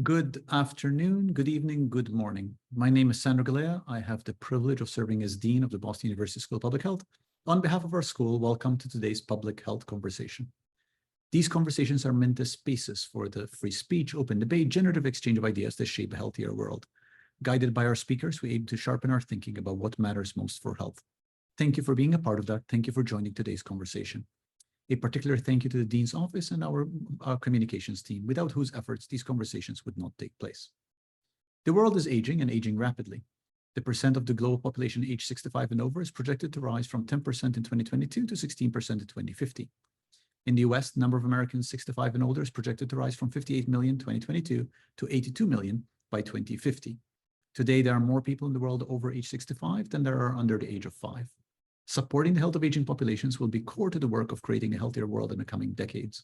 Good afternoon, good evening, good morning. My name is Sandro Galea. I have the privilege of serving as Dean of the Boston University School of Public Health. On behalf of our school, welcome to today's public health conversation. These conversations are meant as spaces for the free speech, open debate, generative exchange of ideas that shape a healthier world. Guided by our speakers, we aim to sharpen our thinking about what matters most for health. Thank you for being a part of that. Thank you for joining today's conversation. A particular thank you to the Dean's Office and our communications team, without whose efforts these conversations would not take place. The world is aging and aging rapidly. The percent of the global population aged 65 and over is projected to rise from 10% in 2022 to 16% in 2050. In the US, the number of Americans 65 and older is projected to rise from 58 million in 2022 to 82 million by 2050. Today, there are more people in the world over age 65 than there are under the age of 5. Supporting the health of aging populations will be core to the work of creating a healthier world in the coming decades.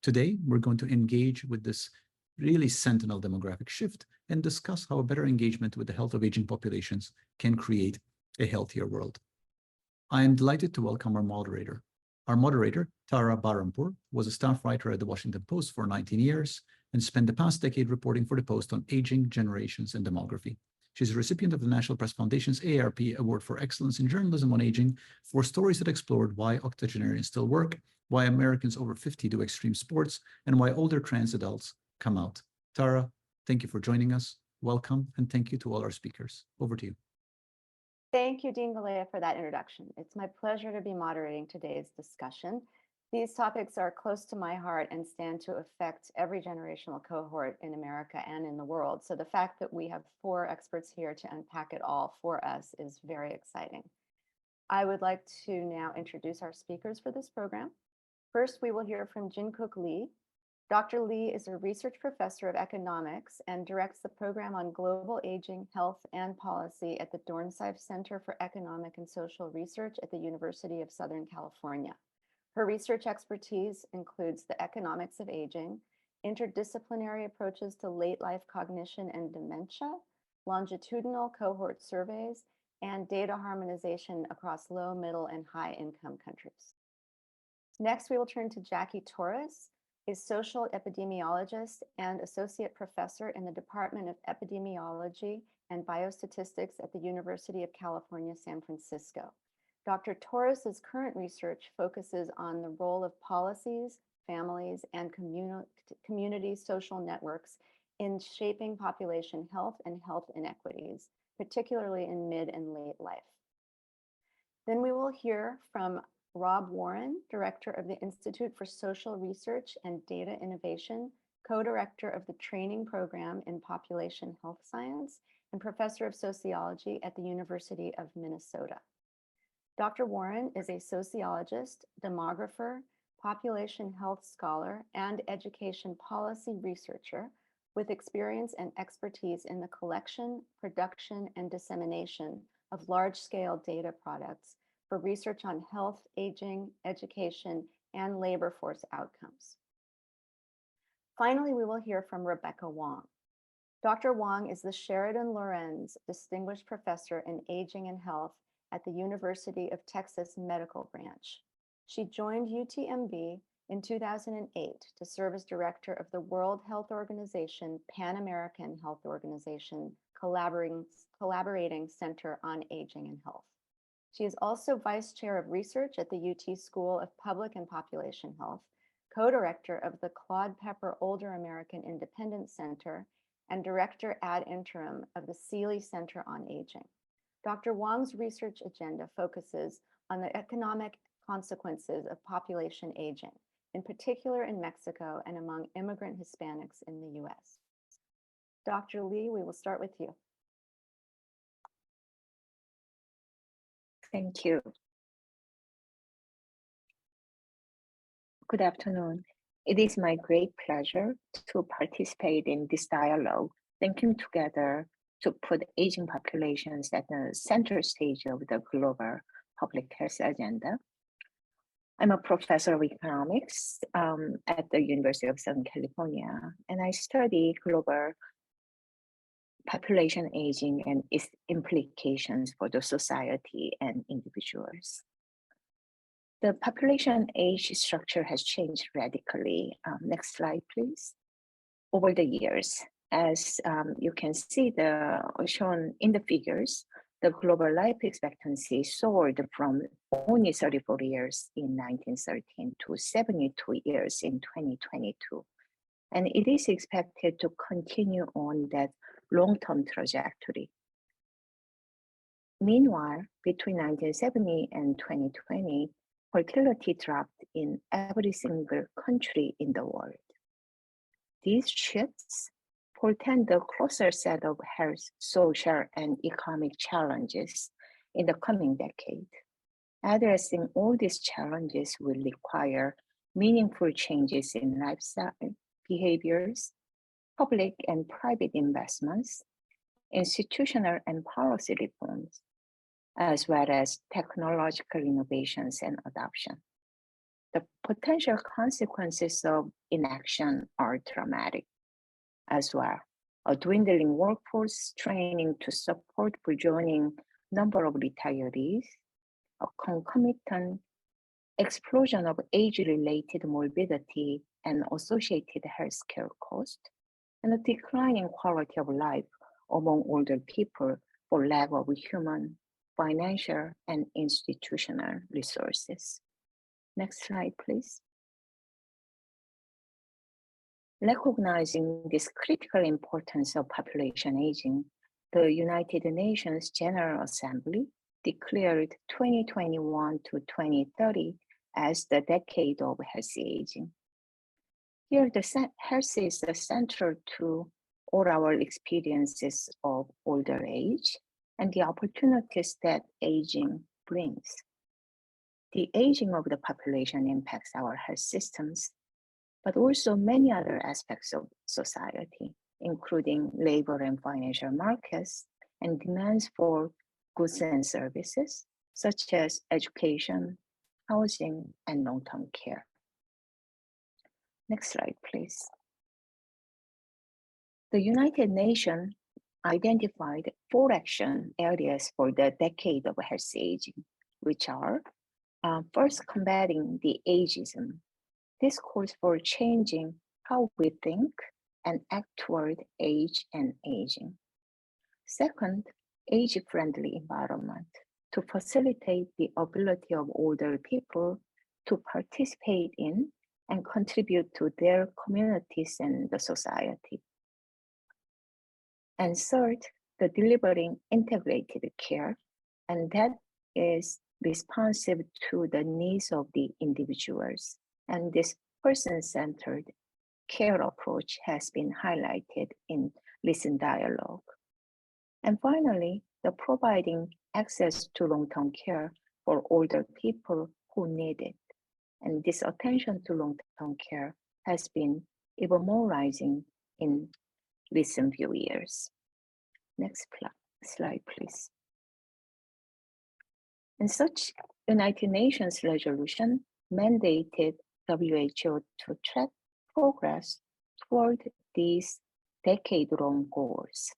Today, we're going to engage with this really sentinel demographic shift and discuss how a better engagement with the health of aging populations can create a healthier world. I am delighted to welcome our moderator. Our moderator, Tara Barrampur, was a staff writer at the Washington Post for 19 years and spent the past decade reporting for the Post on aging, generations, and demography. She's a recipient of the National Press Foundation's AARP Award for Excellence in Journalism on Aging for stories that explored why octogenarians still work, why Americans over 50 do extreme sports, and why older trans adults come out. Tara, thank you for joining us. Welcome, and thank you to all our speakers. Over to you. Thank you, Dean Galea, for that introduction. It's my pleasure to be moderating today's discussion. These topics are close to my heart and stand to affect every generational cohort in America and in the world. So the fact that we have 4 experts here to unpack it all for us is very exciting. I would like to now introduce our speakers for this program. First, we will hear from Jin-Kook Lee. Dr. Lee is a research professor of economics and directs the program on global aging, health, and policy at the Dornsife Center for Economic and Social Research at the University of Southern California. Her research expertise includes the economics of aging, interdisciplinary approaches to late life cognition and dementia, longitudinal cohort surveys, and data harmonization across low, middle, and high income countries. Next, we will turn to Jackie Torres, a social epidemiologist and associate professor in the Department of Epidemiology and Biostatistics at the University of California, San Francisco. Dr. Torres's current research focuses on the role of policies, families, and community social networks in shaping population health and health inequities, particularly in mid and late life. Then we will hear from Rob Warren, Director of the Institute for Social Research and Data Innovation, Co-Director of the Training Program in Population Health Science, and Professor of Sociology at the University of Minnesota. Dr. Warren is a sociologist, demographer, population health scholar, and education policy researcher with experience and expertise in the collection, production, and dissemination of large-scale data products for research on health, aging, education, and labor force outcomes. Finally, we will hear from Rebecca Wong. Dr. Wong is the Sheridan Lorenz Distinguished Professor in Aging and Health at the University of Texas Medical Branch. She joined UTMB in 2008 to serve as director of the World Health Organization Pan American Health Organization Collaborating Center on Aging and Health. She is also vice chair of research at the UT School of Public and Population Health, co-director of the Claude Pepper Older American Independent Center, and director ad interim of the Seeley Center on Aging. Dr. Wong's research agenda focuses on the economic consequences of population aging, in particular in Mexico and among immigrant Hispanics in the US. Dr. Lee, we will start with you. Thank you. Good afternoon. It is my great pleasure to participate in this dialogue, thinking together to put aging populations at the center stage of the global public health agenda. I'm a professor of economics at the University of Southern California, and I study global population aging and its implications for the society and individuals. The population age structure has changed radically. Next slide, please. Over the years, As you can see shown in the figures, the global life expectancy soared from only 34 years in 1913 to 72 years in 2022. And it is expected to continue on that long-term trajectory. Meanwhile, between 1970 and 2020, fertility dropped in every single country in the world. These shifts portend a closer set of health, social, and economic challenges in the coming decade. Addressing all these challenges will require meaningful changes in lifestyle behaviors, public and private investments, institutional and policy reforms, as well as technological innovations and adoption. The potential consequences of inaction are dramatic as well. A dwindling workforce training to support burgeoning number of retirees, a concomitant explosion of age-related morbidity and associated healthcare costs, and a declining quality of life among older people for lack of human, financial, and institutional resources. Next slide, please. Recognizing this critical importance of population aging, the United Nations General Assembly declared 2021 to 2030 as the decade of healthy aging. Here, the health is central to all our experiences of older age and the opportunities that aging brings. The aging of the population impacts our health systems, but also many other aspects of society, including labor and financial markets and demands for goods and services, such as education, housing, and long-term care. Next slide, please. The United Nations identified 4 action areas for the decade of healthy aging, which are first, combating the ageism. This calls for changing how we think and act toward age and aging. Second, age-friendly environment to facilitate the ability of older people to participate in and contribute to their communities and the society. And third, the delivering integrated care, and that is responsive to the needs of the individuals. And this person-centered care approach has been highlighted in recent dialogue. And finally, the providing access to long-term care for older people who need it. And this attention to long-term care has been even more rising in recent few years. Next slide, please. And such United Nations resolution mandated WHO to track progress toward these decade-long goals.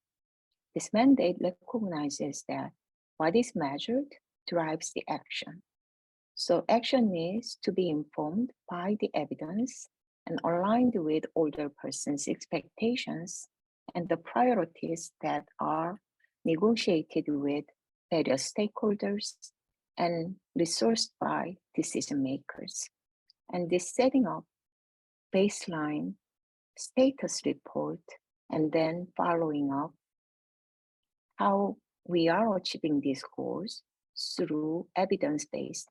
This mandate recognizes that what is measured drives the action. So action needs to be informed by the evidence and aligned with older persons' expectations and the priorities that are negotiated with various stakeholders and resourced by decision makers. And this setting up baseline status report and then following up how we are achieving these goals through evidence-based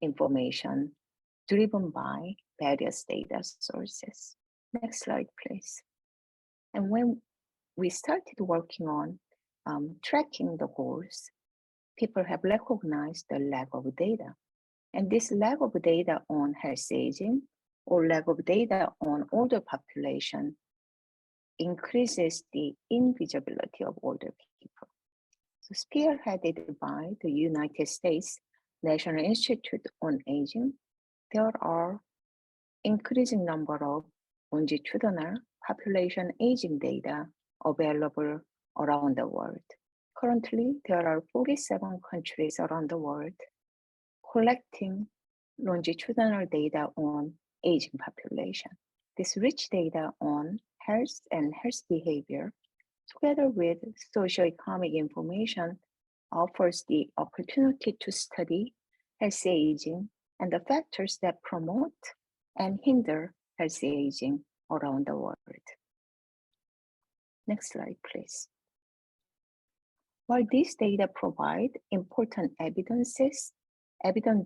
information driven by various data sources. Next slide, please. And when we started working on tracking the goals, people have recognized the lack of data. And this lack of data on health aging or lack of data on older population increases the invisibility of older people. So spearheaded by the United States National Institute on Aging, there are increasing number of longitudinal population aging data available around the world. Currently, there are 47 countries around the world collecting longitudinal data on aging population. This rich data on health and health behavior, together with socioeconomic information, offers the opportunity to study healthy aging and the factors that promote and hinder healthy aging around the world. Next slide, please. While these data provide important evidence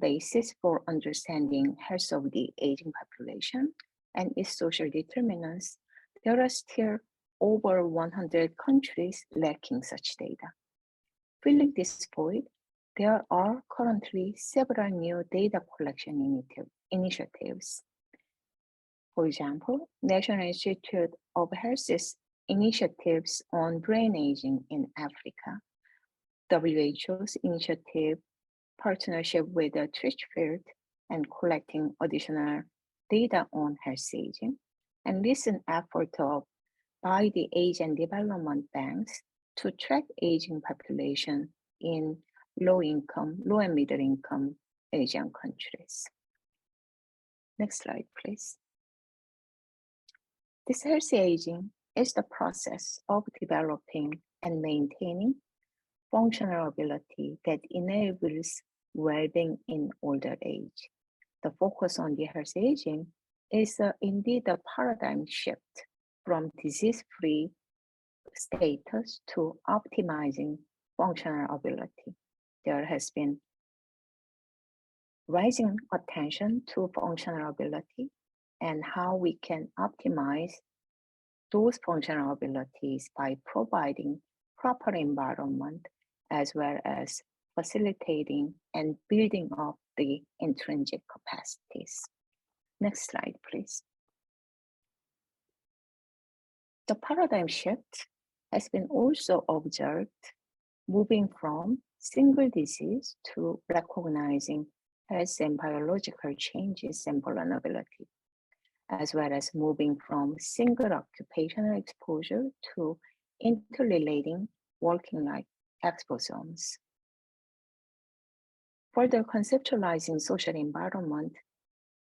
basis for understanding health of the aging population and its social determinants, there are still over 100 countries lacking such data. Filling this void, there are currently several new data collection initiatives. For example, National Institute of Health's initiatives on brain aging in Africa, WHO's initiative partnership with the Trichfield and collecting additional data on health aging, and recent effort by the Age and Development Banks to track aging population in low and middle income Asian countries. Next slide, please. This healthy aging is the process of developing and maintaining functional ability that enables well-being in older age. The focus on the healthy aging is indeed a paradigm shift from disease-free status to optimizing functional ability. There has been rising attention to functional ability and how we can optimize those functional abilities by providing proper environment as well as facilitating and building up the intrinsic capacities. Next slide, please. The paradigm shift has been also observed moving from single disease to recognizing health and biological changes and vulnerability, as well as moving from single occupational exposure to interrelating working life exposomes. Further conceptualizing social environment,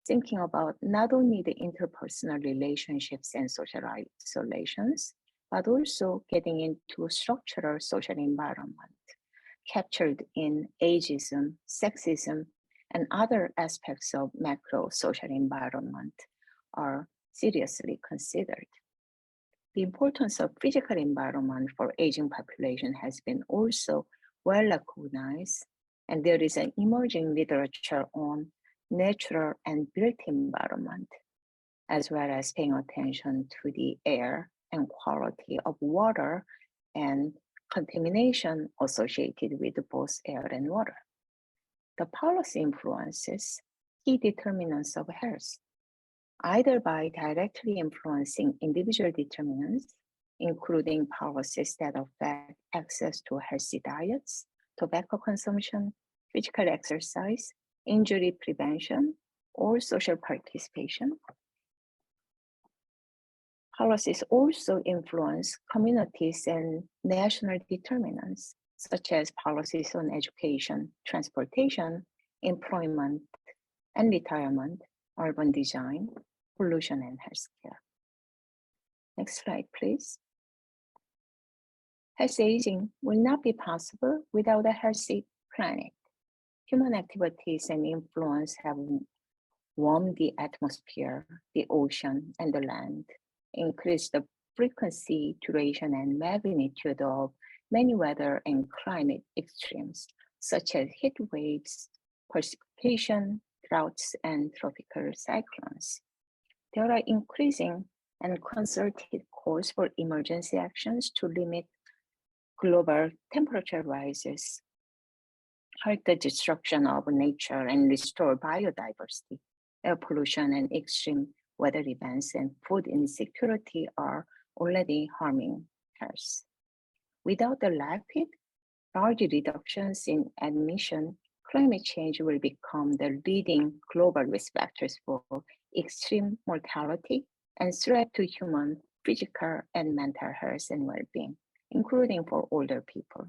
thinking about not only the interpersonal relationships and social isolations, but also getting into structural social environment captured in ageism, sexism, and other aspects of macro social environment are seriously considered. The importance of physical environment for aging population has been also well recognized, and there is an emerging literature on natural and built environment, as well as paying attention to the air and quality of water and contamination associated with both air and water. The policy influences key determinants of health, either by directly influencing individual determinants, including policies that affect access to healthy diets, tobacco consumption, physical exercise, injury prevention, or social participation. Policies also influence communities and national determinants, such as policies on education, transportation, employment, and retirement, urban design, pollution, and healthcare. Next slide, please. Healthy aging will not be possible without a healthy planet. Human activities and influence have warmed the atmosphere, the ocean, and the land, increased the frequency, duration, and magnitude of many weather and climate extremes, such as heat waves, precipitation, droughts, and tropical cyclones. There are increasing and concerted calls for emergency actions to limit global temperature rises, halt the destruction of nature, and restore biodiversity. Air pollution and extreme weather events and food insecurity are already harming health. Without the rapid, large reductions in emission, climate change will become the leading global risk factors for extreme mortality and threat to human physical and mental health and well-being, including for older people.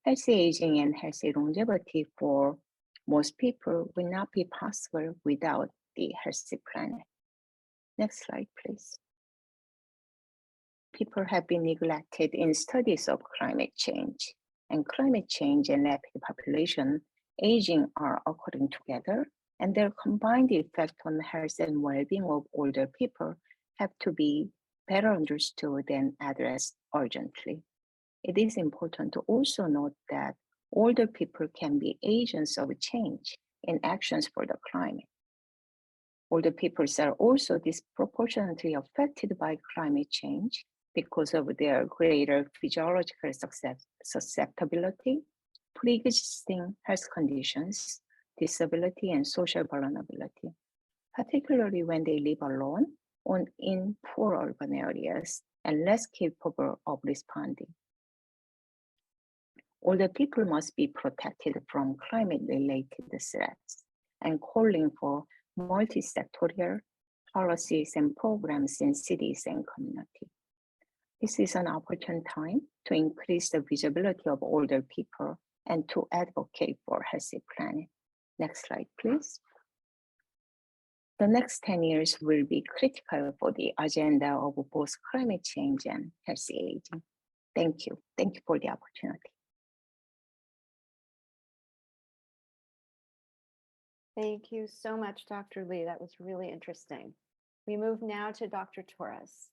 Healthy aging and healthy longevity for most people will not be possible without the healthy planet. Next slide, please. people have been neglected in studies of climate change, and climate change and rapid population aging are occurring together, and their combined effect on health and well-being of older people have to be better understood and addressed urgently. It is important to also note that older people can be agents of change in actions for the climate. Older people are also disproportionately affected by climate change because of their greater physiological susceptibility, pre-existing health conditions, disability, and social vulnerability, particularly when they live alone or in poor urban areas and less capable of responding. Older people must be protected from climate-related threats, and calling for multi-sectorial policies and programs in cities and communities. This is an opportune time to increase the visibility of older people and to advocate for a healthy planet. Next slide, please. The next 10 years will be critical for the agenda of both climate change and healthy aging. Thank you. Thank you for the opportunity. Thank you so much, Dr. Lee. That was really interesting. We move now to Dr. Torres.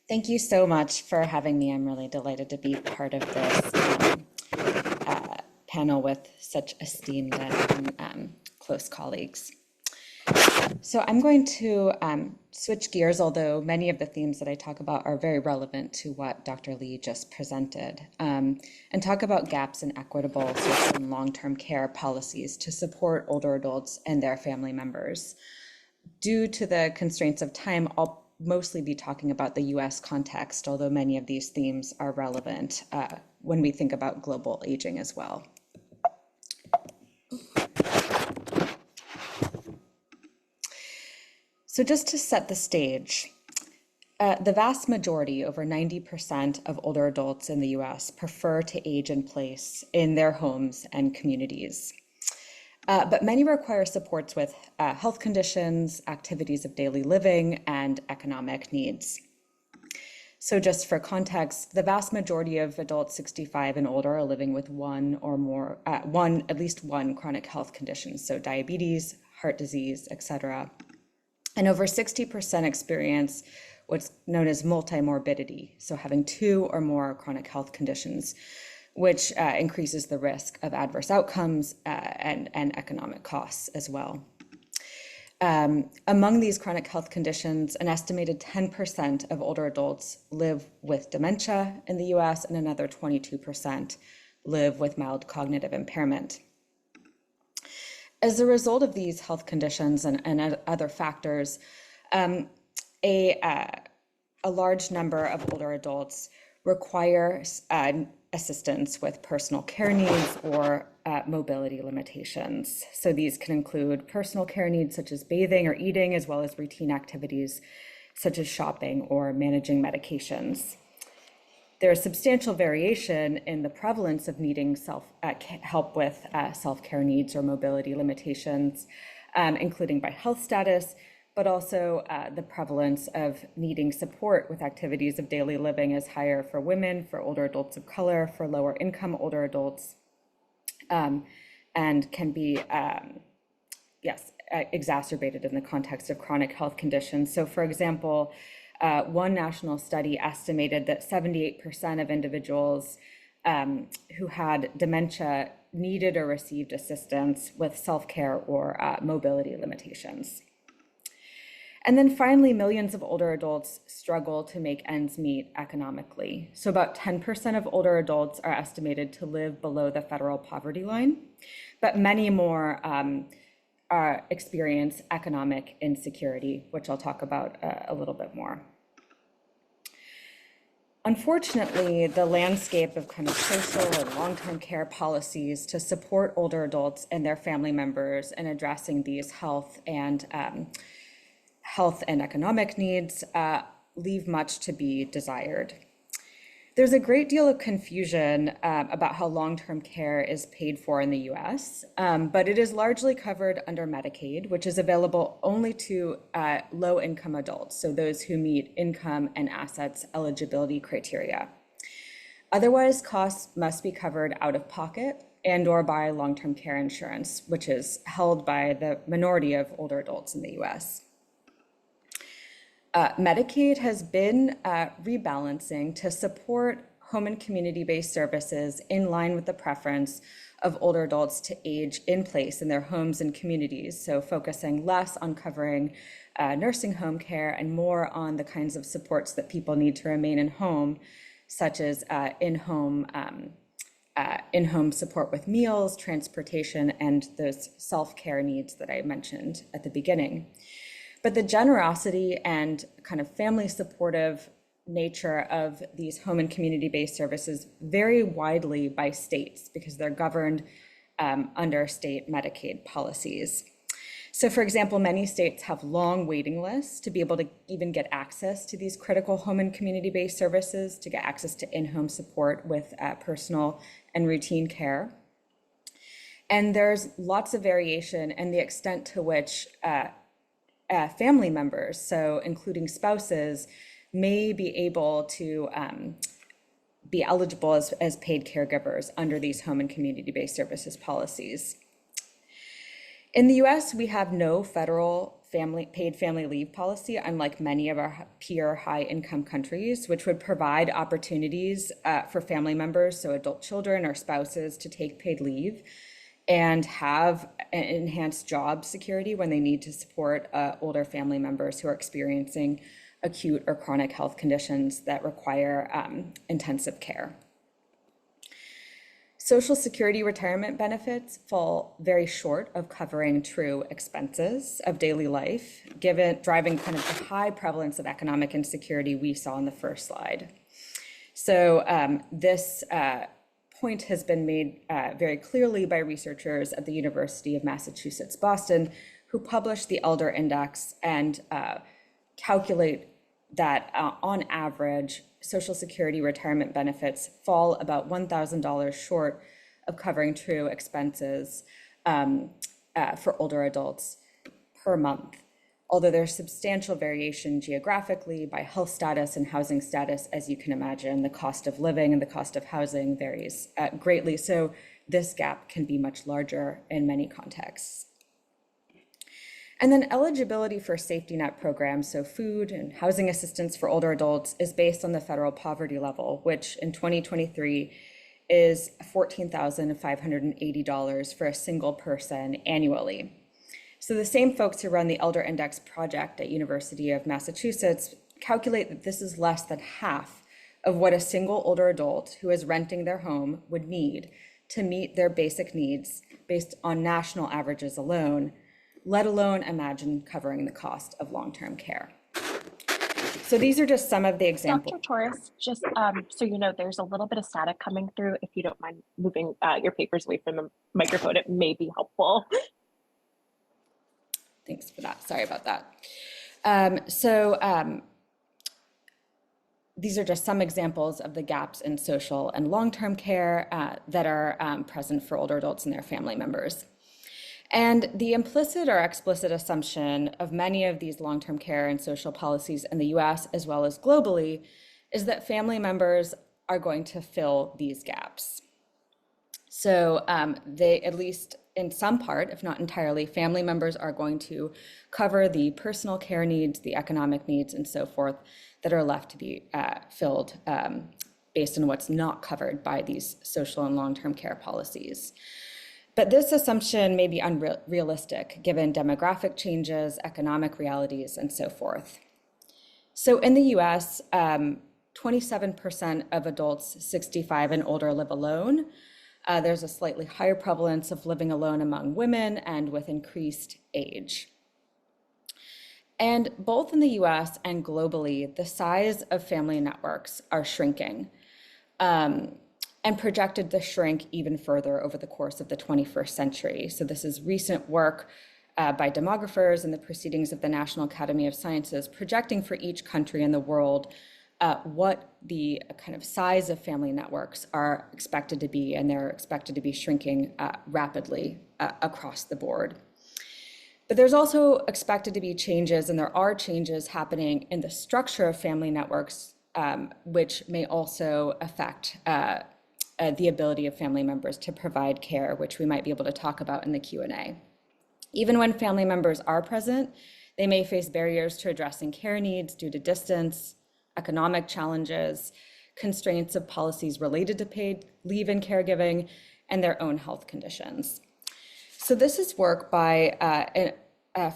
Thank you so much for having me. I'm really delighted to be part of this panel with such esteemed and close colleagues. So I'm going to switch gears, although many of the themes that I talk about are very relevant to what Dr. Lee just presented, and talk about gaps in equitable social and long-term care policies to support older adults and their family members. Due to the constraints of time, I'll mostly be talking about the US context, although many of these themes are relevant when we think about global aging as well. So just to set the stage, the vast majority, over 90% of older adults in the US prefer to age in place in their homes and communities. But many require supports with health conditions, activities of daily living, and economic needs. So just for context, the vast majority of adults 65 and older are living with one or more, at least one chronic health condition, so diabetes, heart disease, etc. And over 60% experience what's known as multimorbidity, so having two or more chronic health conditions, which increases the risk of adverse outcomes and economic costs as well. Among these chronic health conditions, an estimated 10% of older adults live with dementia in the US, and another 22% live with mild cognitive impairment. As a result of these health conditions and other factors, a large number of older adults require assistance with personal care needs or mobility limitations. So these can include personal care needs such as bathing or eating, as well as routine activities such as shopping or managing medications. There is substantial variation in the prevalence of needing help with self-care needs or mobility limitations, including by health status, but also the prevalence of needing support with activities of daily living is higher for women, for older adults of color, for lower income older adults, and can be, exacerbated in the context of chronic health conditions. So for example, one national study estimated that 78% of individuals who had dementia needed or received assistance with self-care or mobility limitations. And then finally, millions of older adults struggle to make ends meet economically. So about 10% of older adults are estimated to live below the federal poverty line, but many more experience economic insecurity, which I'll talk about a little bit more. Unfortunately, the landscape of kind of social and long-term care policies to support older adults and their family members in addressing these health and economic needs leave much to be desired. There's a great deal of confusion about how long-term care is paid for in the US, but it is largely covered under Medicaid, which is available only to low-income adults, so those who meet income and assets eligibility criteria. Otherwise, costs must be covered out of pocket and/or by long-term care insurance, which is held by the minority of older adults in the US. Medicaid has been rebalancing to support home and community-based services in line with the preference of older adults to age in place in their homes and communities, so focusing less on covering nursing home care and more on the kinds of supports that people need to remain in home, such as in-home support with meals, transportation, and those self-care needs that I mentioned at the beginning. But the generosity and kind of family supportive nature of these home and community-based services vary widely by states because they're governed under state Medicaid policies. So for example, many states have long waiting lists to be able to even get access to these critical home and community-based services, to get access to in-home support with personal and routine care. And there's lots of variation in the extent to which family members, so including spouses, may be able to be eligible as paid caregivers under these home and community-based services policies. In the US, we have no federal paid family leave policy, unlike many of our peer high-income countries, which would provide opportunities for family members, so adult children or spouses, to take paid leave and have enhanced job security when they need to support older family members who are experiencing acute or chronic health conditions that require intensive care. Social Security retirement benefits fall very short of covering true expenses of daily life, driving kind of the high prevalence of economic insecurity we saw in the first slide. So this point has been made very clearly by researchers at the University of Massachusetts, Boston, who published the Elder Index and calculate that on average, Social Security retirement benefits fall about $1,000 short of covering true expenses for older adults per month. Although there's substantial variation geographically by health status and housing status, as you can imagine, the cost of living and the cost of housing varies greatly. So this gap can be much larger in many contexts. And then eligibility for safety net programs, so food and housing assistance for older adults, is based on the federal poverty level, which in 2023 is $14,580 for a single person annually. So the same folks who run the Elder Index project at University of Massachusetts calculate that this is less than half of what a single older adult who is renting their home would need to meet their basic needs based on national averages alone, let alone imagine covering the cost of long-term care. So these are just some of the examples. Dr. Torres, just so you know, there's a little bit of static coming through. If you don't mind moving your papers away from the microphone, it may be helpful. Thanks for that. Sorry about that. These are just some examples of the gaps in social and long-term care that are present for older adults and their family members. And the implicit or explicit assumption of many of these long-term care and social policies in the US as well as globally is that family members are going to fill these gaps. So they, at least in some part, if not entirely, family members are going to cover the personal care needs, the economic needs, and so forth that are left to be filled based on what's not covered by these social and long-term care policies. But this assumption may be unrealistic given demographic changes, economic realities, and so forth. So in the US, 27% of adults 65 and older live alone. There's a slightly higher prevalence of living alone among women and with increased age. And both in the US and globally, the size of family networks are shrinking and projected to shrink even further over the course of the 21st century. So this is recent work by demographers and the proceedings of the National Academy of Sciences projecting for each country in the world what the kind of size of family networks are expected to be, and they're expected to be shrinking rapidly across the board. But there's also expected to be changes, and there are changes happening in the structure of family networks, which may also affect the ability of family members to provide care, which we might be able to talk about in the Q&A. Even when family members are present, they may face barriers to addressing care needs due to distance, economic challenges, constraints of policies related to paid leave and caregiving, and their own health conditions. So this is work by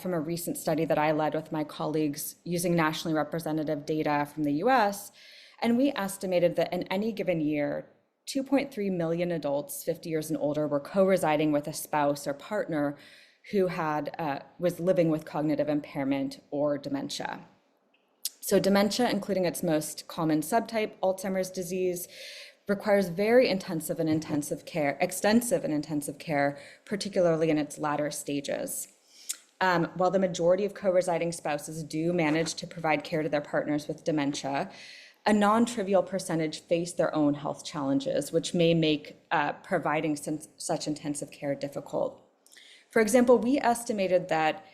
from a recent study that I led with my colleagues using nationally representative data from the US, and we estimated that in any given year, 2.3 million adults 50 years and older were co-residing with a spouse or partner who was living with cognitive impairment or dementia. So dementia, including its most common subtype, Alzheimer's disease, requires very extensive and intensive care, particularly in its latter stages. While the majority of co-residing spouses do manage to provide care to their partners with dementia, a non-trivial percentage face their own health challenges, which may make providing such intensive care difficult. For example, we estimated that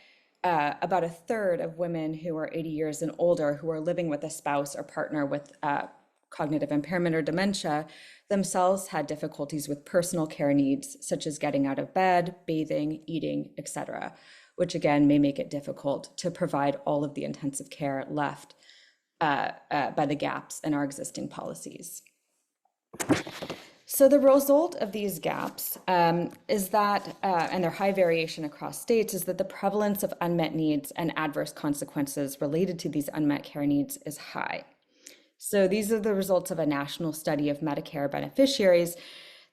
about a third of women who are 80 years and older who are living with a spouse or partner with cognitive impairment or dementia themselves had difficulties with personal care needs, such as getting out of bed, bathing, eating, etc., which again may make it difficult to provide all of the intensive care left by the gaps in our existing policies. So the result of these gaps is that, and their high variation across states, is that the prevalence of unmet needs and adverse consequences related to these unmet care needs is high. So these are the results of a national study of Medicare beneficiaries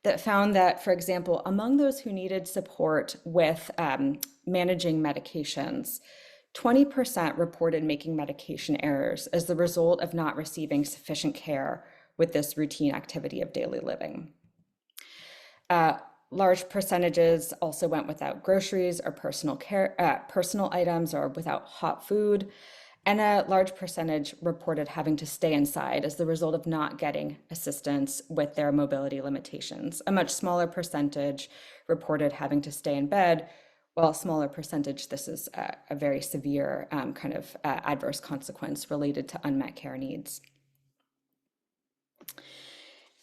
that found that, for example, among those who needed support with managing medications, 20% reported making medication errors as the result of not receiving sufficient care with this routine activity of daily living. Large percentages also went without groceries or personal items or without hot food. And a large percentage reported having to stay inside as the result of not getting assistance with their mobility limitations. A much smaller percentage reported having to stay in bed, while a smaller percentage, this is a very severe adverse consequence related to unmet care needs.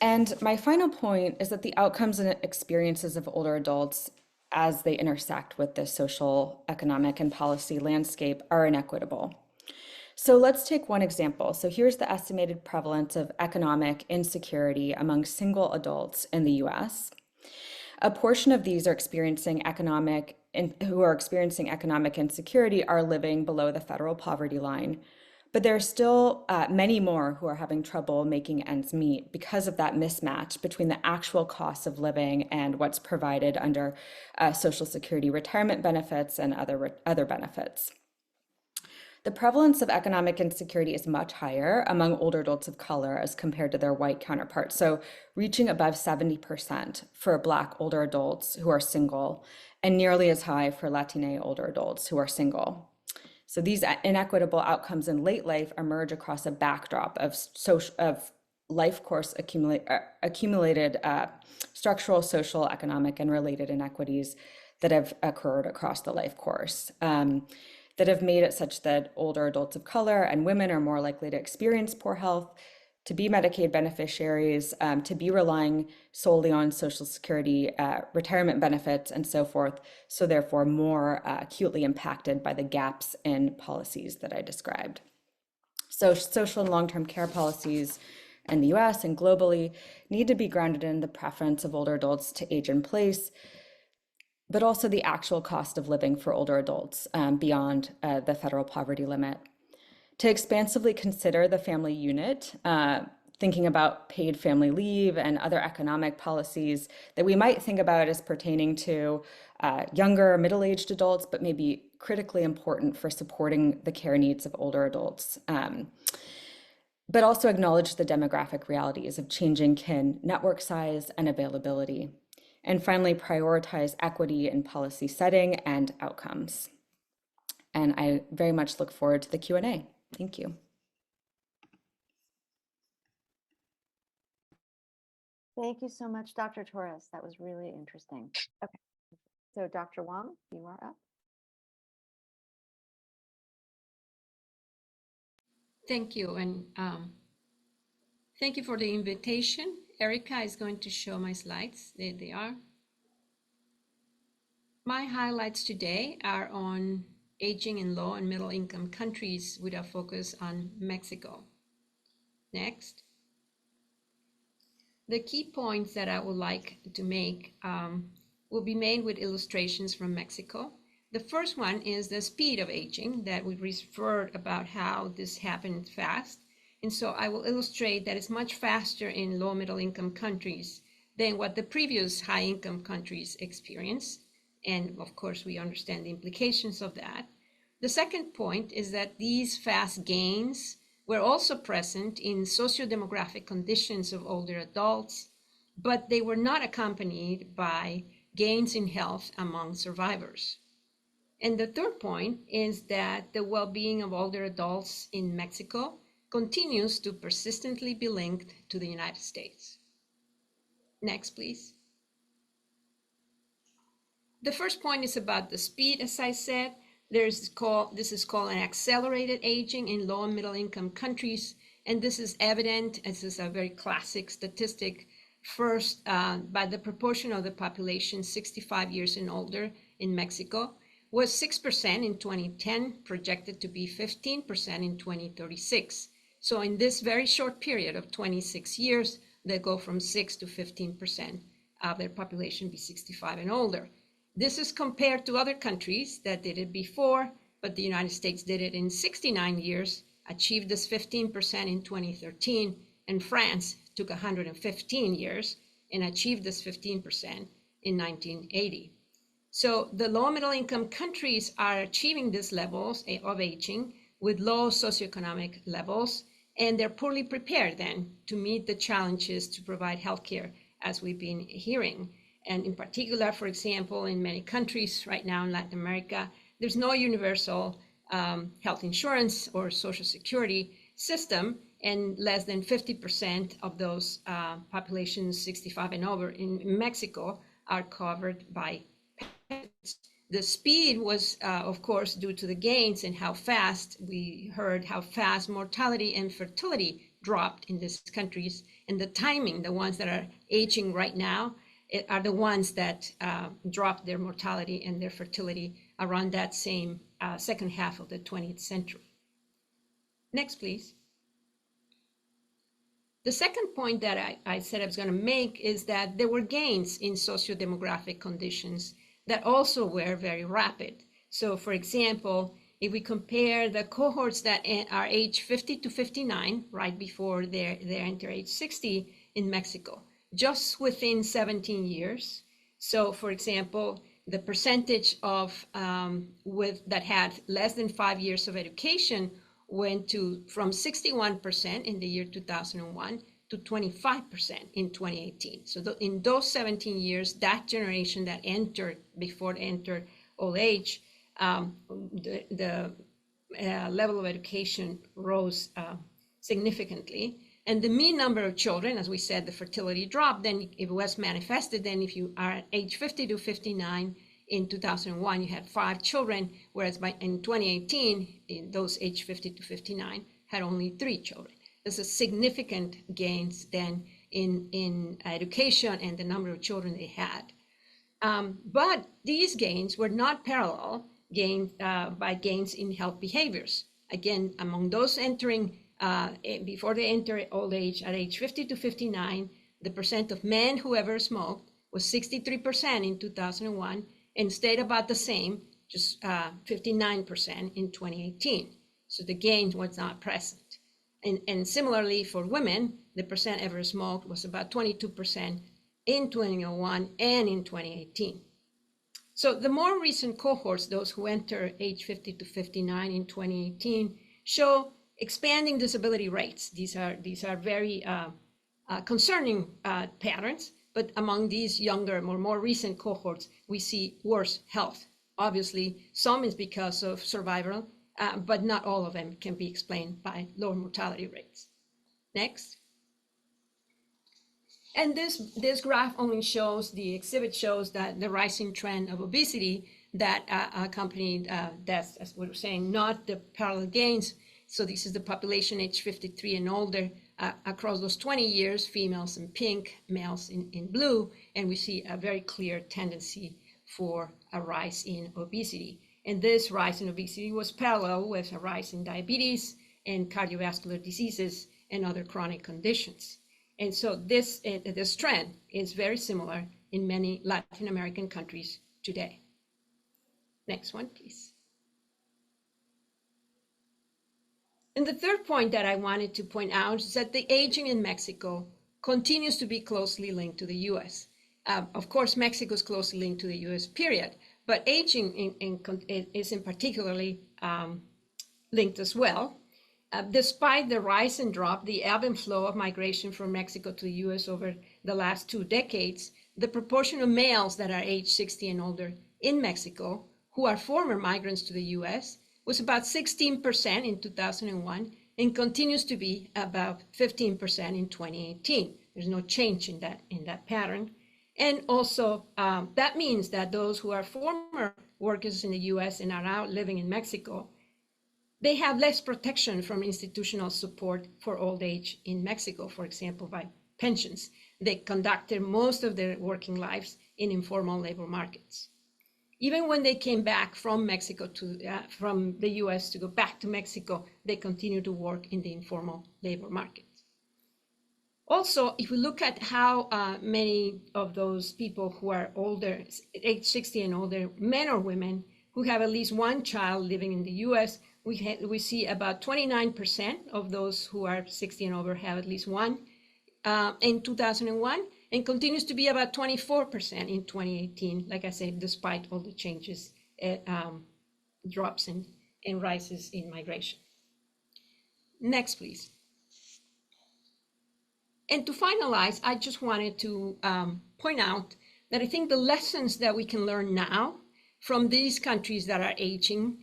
And my final point is that the outcomes and experiences of older adults as they intersect with the social, economic, and policy landscape are inequitable. So let's take one example. So here's the estimated prevalence of economic insecurity among single adults in the US. A portion of these who are experiencing economic insecurity are living below the federal poverty line. But there are still many more who are having trouble making ends meet because of that mismatch between the actual costs of living and what's provided under Social Security retirement benefits and other benefits. The prevalence of economic insecurity is much higher among older adults of color as compared to their white counterparts, so reaching above 70% for Black older adults who are single, and nearly as high for Latina older adults who are single. So these inequitable outcomes in late life emerge across a backdrop of life course accumulated structural, social, economic, and related inequities that have occurred across the life course. That have made it such that older adults of color and women are more likely to experience poor health, to be Medicaid beneficiaries, to be relying solely on Social Security retirement benefits and so forth, so therefore more acutely impacted by the gaps in policies that I described. So social and long-term care policies in the US and globally need to be grounded in the preference of older adults to age in place, but also the actual cost of living for older adults beyond the federal poverty limit. To expansively consider the family unit, thinking about paid family leave and other economic policies that we might think about as pertaining to younger, middle-aged adults, but may be critically important for supporting the care needs of older adults. But also acknowledge the demographic realities of changing kin network size and availability. And finally, prioritize equity in policy setting and outcomes. And I very much look forward to the Q&A. Thank you. Thank you so much, Dr. Torres. That was really interesting. Okay, so Dr. Wang, you are up. Thank you, and thank you for the invitation. Erica is going to show my slides. There they are. My highlights today are on aging in low and middle income countries with a focus on Mexico. Next. The key points that I would like to make will be made with illustrations from Mexico. The first one is the speed of aging that we referred about how this happened fast. And so I will illustrate that it's much faster in low middle income countries than what the previous high income countries experienced. And of course, we understand the implications of that. The second point is that these fast gains were also present in socio-demographic conditions of older adults, but they were not accompanied by gains in health among survivors. And the third point is that the well-being of older adults in Mexico continues to persistently be linked to the United States. Next, please. The first point is about the speed, as I said. This is called an accelerated aging in low and middle income countries. And this is evident, this is a very classic statistic, first by the proportion of the population 65 years and older in Mexico was 6% in 2010, projected to be 15% in 2036. So in this very short period of 26 years, they go from 6 to 15% of their population be 65 and older. This is compared to other countries that did it before, but the United States did it in 69 years, achieved this 15% in 2013, and France took 115 years and achieved this 15% in 1980. So the low middle income countries are achieving these levels of aging with low socioeconomic levels, and they're poorly prepared then to meet the challenges to provide healthcare, as we've been hearing. And in particular, for example, in many countries right now in Latin America, there's no universal health insurance or social security system, and less than 50% of those populations 65 and over in Mexico are covered by pensions. The speed was, of course, due to the gains and how fast we heard how fast mortality and fertility dropped in these countries, and the timing, the ones that are aging right now, are the ones that dropped their mortality and their fertility around that same second half of the 20th century. Next, please. The second point that I said I was going to make is that there were gains in socio-demographic conditions that also were very rapid. So for example, if we compare the cohorts that are age 50 to 59, right before they enter age 60 in Mexico, just within 17 years. So for example, the percentage of that had less than 5 years of education went from 61% in the year 2001 to 25% in 2018. So in those 17 years, that generation that entered before they entered old age, the level of education rose significantly. And the mean number of children, as we said, the fertility dropped, then it was manifested. Then if you are at age 50 to 59 in 2001, you had 5 children, whereas in 2018, in those age 50 to 59 had only 3 children. There's a significant gains then in education and the number of children they had. But these gains were not parallel by gains in health behaviors. Again, among those entering before they enter old age at age 50 to 59, the percent of men who ever smoked was 63% in 2001 and stayed about the same, just 59% in 2018. So the gain was not present. And similarly for women, the percent ever smoked was about 22% in 2001 and in 2018. So the more recent cohorts, those who enter age 50 to 59 in 2018, show expanding disability rates. These are very concerning patterns, but among these younger, more recent cohorts, we see worse health. Obviously, some is because of survival, but not all of them can be explained by lower mortality rates. Next. And this graph only shows, the exhibit shows that the rising trend of obesity that accompanied deaths, as we were saying, not the parallel gains. So this is the population age 53 and older across those 20 years, females in pink, males in blue, and we see a very clear tendency for a rise in obesity. And this rise in obesity was parallel with a rise in diabetes and cardiovascular diseases and other chronic conditions. And so this trend is very similar in many Latin American countries today. Next one, please. And the third point that I wanted to point out is that the aging in Mexico continues to be closely linked to the US. Of course, Mexico is closely linked to the US, period, but aging is in particularly linked as well. Despite the rise and drop, the ebb and flow of migration from Mexico to the US over the last 2 decades, the proportion of males that are age 60 and older in Mexico, who are former migrants to the US, was about 16% in 2001 and continues to be about 15% in 2018. There's no change in that pattern. And also, that means that those who are former workers in the US and are now living in Mexico, they have less protection from institutional support for old age in Mexico, for example, by pensions. They conducted most of their working lives in informal labor markets. Even when they came back from Mexico from the US to go back to Mexico, they continue to work in the informal labor market. Also, if we look at how many of those people who are older, age 60 and older, men or women, who have at least one child living in the US, we see about 29% of those who are 60 and over have at least one in 2001, and continues to be about 24% in 2018, like I said, despite all the changes, drops and rises in migration. Next, please. And to finalize, I just wanted to point out that I think the lessons that we can learn now from these countries that are aging,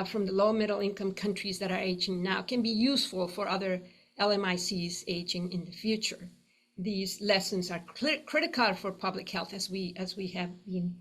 from the low middle income countries that are aging now, can be useful for other LMICs aging in the future. These lessons are critical for public health, as we have been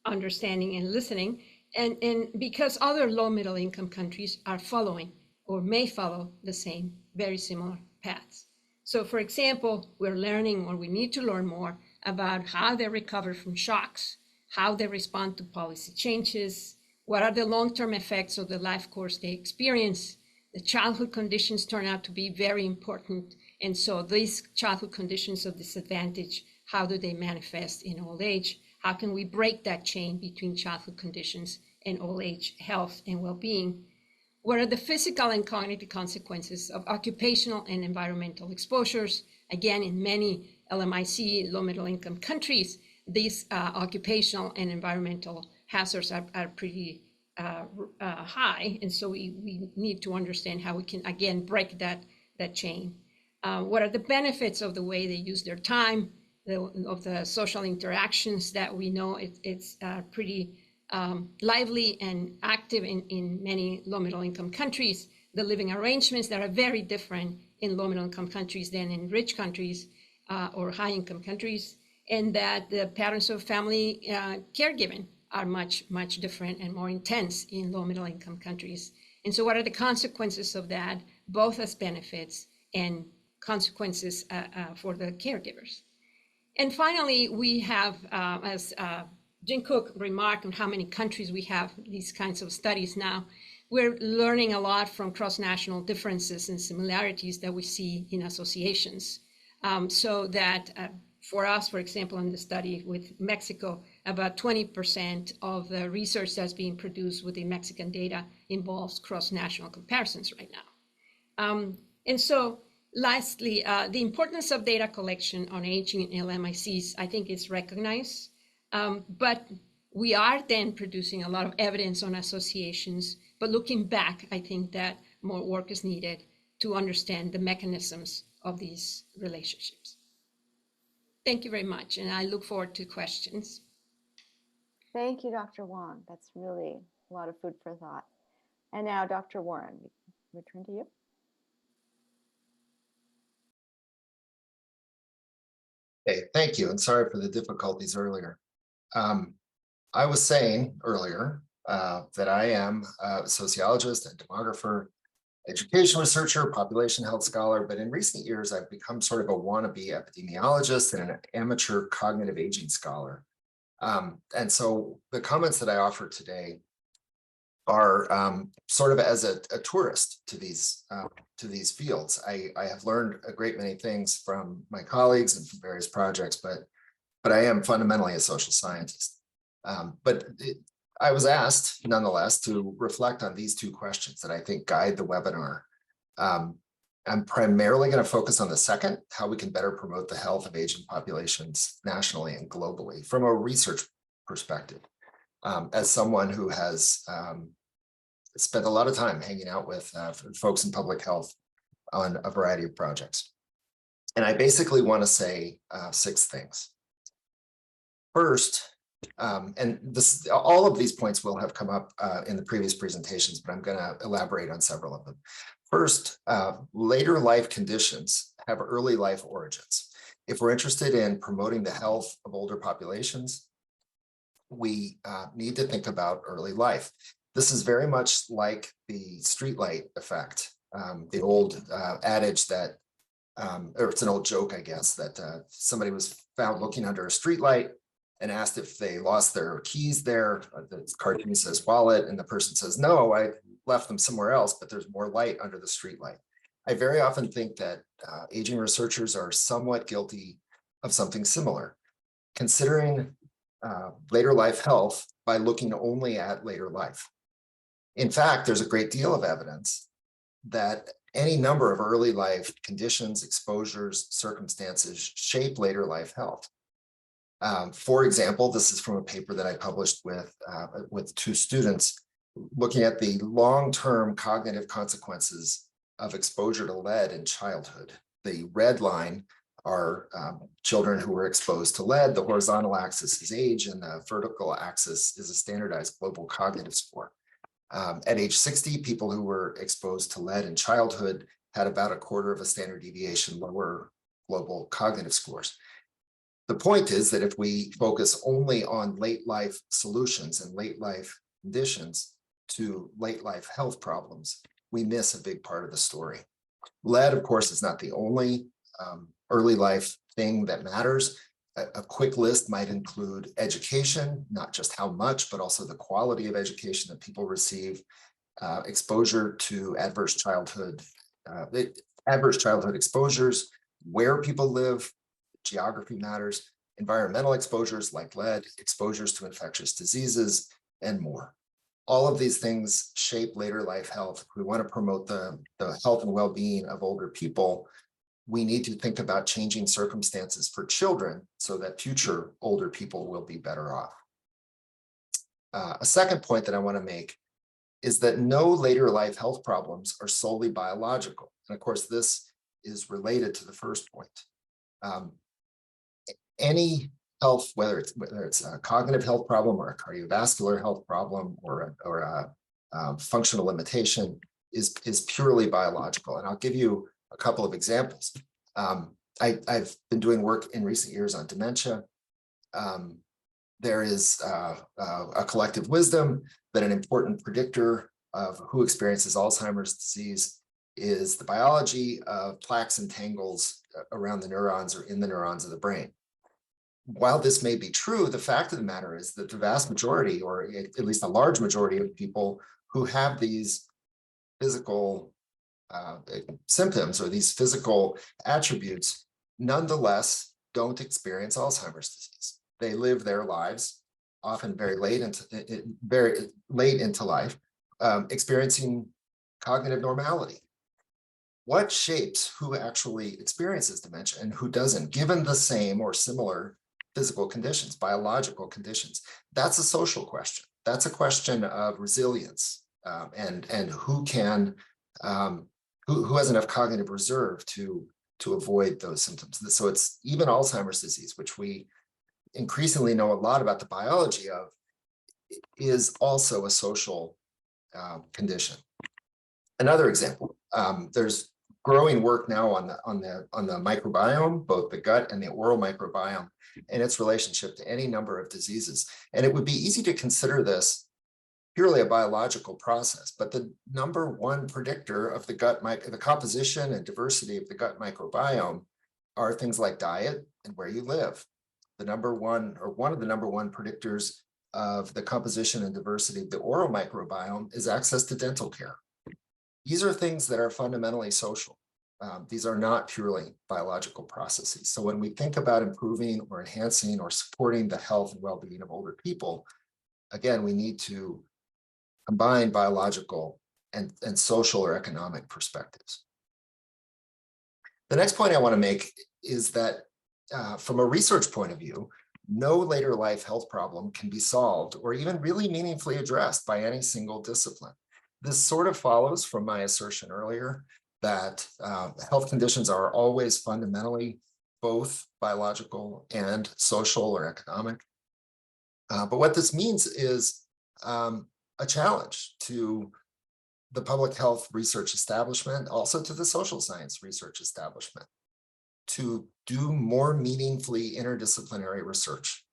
understanding and listening, and because other low middle income countries are following or may follow the same very similar paths. So for example, we're learning, or we need to learn more about how they recover from shocks, how they respond to policy changes, what are the long-term effects of the life course they experience. The childhood conditions turn out to be very important. And so these childhood conditions of disadvantage, how do they manifest in old age? How can we break that chain between childhood conditions and old age health and well-being? What are the physical and cognitive consequences of occupational and environmental exposures? Again, in many LMIC, low middle income countries, these occupational and environmental hazards are pretty high. And so we need to understand how we can, again, break that chain. What are the benefits of the way they use their time, of the social interactions that we know it's pretty lively and active in many low middle income countries, the living arrangements that are very different in low middle income countries than in rich countries or high income countries, and that the patterns of family caregiving are much different and more intense in low middle income countries. And so what are the consequences of that, both as benefits and consequences for the caregivers? And finally, we have, as Jim Cook remarked on how many countries we have these kinds of studies now, we're learning a lot from cross-national differences and similarities that we see in associations. So that for us, for example, in the study with Mexico, about 20% of the research that's being produced within Mexican data involves cross-national comparisons right now. And so lastly, the importance of data collection on aging in LMICs, I think is recognized. But we are then producing a lot of evidence on associations. But looking back, I think that more work is needed to understand the mechanisms of these relationships. Thank you very much, and I look forward to questions. Thank you, Dr. Wong. That's really a lot of food for thought. And now, Dr. Warren, we return to you. Okay, thank you, and sorry for the difficulties earlier. I was saying earlier that I am a sociologist and demographer, education researcher, population health scholar, but in recent years, I've become sort of a wannabe epidemiologist and an amateur cognitive aging scholar. And so the comments that I offer today are sort of as a tourist to these fields. I have learned a great many things from my colleagues and from various projects, but I am fundamentally a social scientist. I was asked, nonetheless, to reflect on these two questions that I think guide the webinar. I'm primarily going to focus on the second, how we can better promote the health of aging populations nationally and globally from a research perspective. As someone who has spent a lot of time hanging out with folks in public health on a variety of projects. And I basically want to say 6 things. First, and all of these points will have come up in the previous presentations, but I'm going to elaborate on several of them. First, later life conditions have early life origins. If we're interested in promoting the health of older populations, we need to think about early life. This is very much like the streetlight effect, the old adage that, or it's an old joke, I guess, that somebody was found looking under a streetlight and asked if they lost their keys there. The cartoon says wallet, and the person says, no, I left them somewhere else, but there's more light under the streetlight. I very often think that aging researchers are somewhat guilty of something similar, considering later life health by looking only at later life. In fact, there's a great deal of evidence that any number of early life conditions, exposures, circumstances shape later life health. For example, this is from a paper that I published with 2 students looking at the long-term cognitive consequences of exposure to lead in childhood. The red line are children who were exposed to lead. The horizontal axis is age, and the vertical axis is a standardized global cognitive score. At age 60, people who were exposed to lead in childhood had about 1/4 of a standard deviation lower global cognitive scores. The point is that if we focus only on late life solutions and late life conditions to late life health problems, we miss a big part of the story. Lead, of course, is not the only early life thing that matters. A quick list might include education, not just how much, but also the quality of education that people receive, exposure to adverse childhood exposures, where people live, geography matters, environmental exposures like lead, exposures to infectious diseases, and more. All of these things shape later life health. If we want to promote the health and well-being of older people, we need to think about changing circumstances for children so that future older people will be better off. A second point that I want to make is that no later life health problems are solely biological. And of course, this is related to the first point. Any health, whether it's a cognitive health problem or a cardiovascular health problem or a functional limitation is purely biological. And I'll give you a couple of examples. I've been doing work in recent years on dementia. There is a collective wisdom that an important predictor of who experiences Alzheimer's disease is the biology of plaques and tangles around the neurons or in the neurons of the brain. While this may be true, the fact of the matter is that the vast majority, or at least a large majority of people who have these physical symptoms or these physical attributes, nonetheless, don't experience Alzheimer's disease. They live their lives, often very late into life, experiencing cognitive normality. What shapes who actually experiences dementia and who doesn't, given the same or similar physical conditions, biological conditions? That's a social question. That's a question of resilience and who can who has enough cognitive reserve to avoid those symptoms. So it's even Alzheimer's disease, which we increasingly know a lot about the biology of, is also a social condition. Another example, there's growing work now on the microbiome, both the gut and the oral microbiome, and its relationship to any number of diseases. And it would be easy to consider this purely a biological process, but the number one predictor of the the composition and diversity of the gut microbiome are things like diet and where you live. The number one, or one of the number one predictors of the composition and diversity of the oral microbiome is access to dental care. These are things that are fundamentally social. These are not purely biological processes. So when we think about improving or enhancing or supporting the health and well-being of older people, again, we need to combine biological and social or economic perspectives. The next point I want to make is that from a research point of view, no later life health problem can be solved or even really meaningfully addressed by any single discipline. This sort of follows from my assertion earlier that health conditions are always fundamentally both biological and social or economic. But what this means is a challenge to the public health research establishment, also to the social science research establishment, to do more meaningfully interdisciplinary research.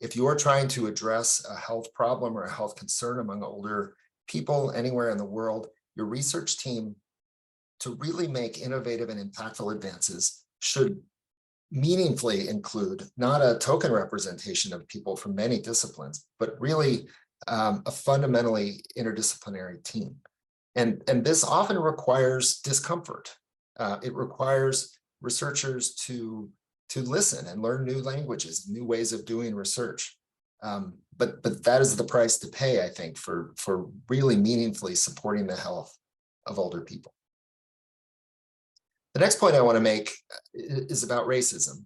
If you are trying to address a health problem or a health concern among older people anywhere in the world, your research team, to really make innovative and impactful advances, should meaningfully include not a token representation of people from many disciplines, but really a fundamentally interdisciplinary team. And this often requires discomfort. It requires researchers to listen and learn new languages, new ways of doing research. But that is the price to pay, I think, for really meaningfully supporting the health of older people. The next point I want to make is about racism.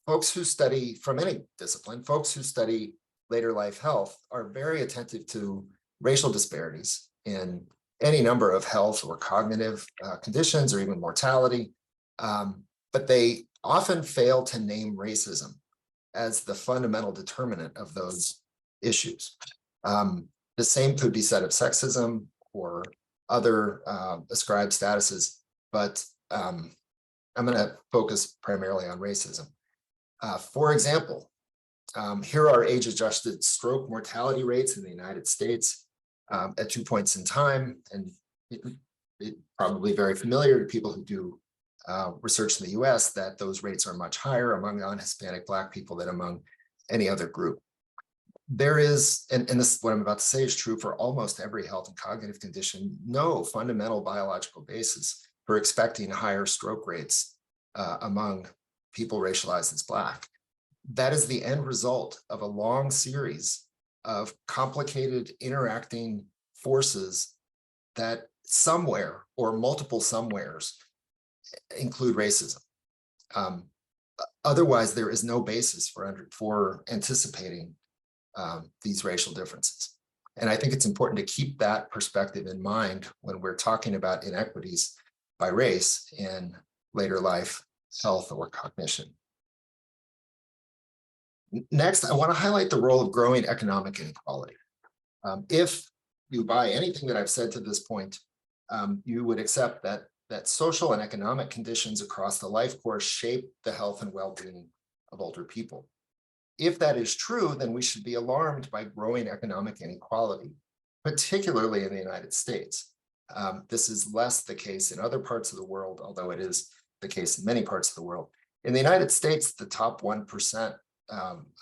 Folks who study, from any discipline, folks who study later life health are very attentive to racial disparities in any number of health or cognitive conditions or even mortality. But they often fail to name racism as the fundamental determinant of those issues. The same could be said of sexism or other ascribed statuses, but I'm going to focus primarily on racism. For example, here are age-adjusted stroke mortality rates in the United States at 2 points in time, and it's probably very familiar to people who do research in the US that those rates are much higher among non-Hispanic Black people than among any other group. There is, and this, what I'm about to say is true for almost every health and cognitive condition, no fundamental biological basis for expecting higher stroke rates among people racialized as Black. That is the end result of a long series of complicated interacting forces that somewhere or multiple somewheres include racism. Otherwise, there is no basis for anticipating these racial differences. And I think it's important to keep that perspective in mind when we're talking about inequities by race in later life health or cognition. Next, I want to highlight the role of growing economic inequality. If you buy anything that I've said to this point, you would accept that social and economic conditions across the life course shape the health and well-being of older people. If that is true, then we should be alarmed by growing economic inequality, particularly in the United States. This is less the case in other parts of the world, although it is the case in many parts of the world. In the United States, the top 1%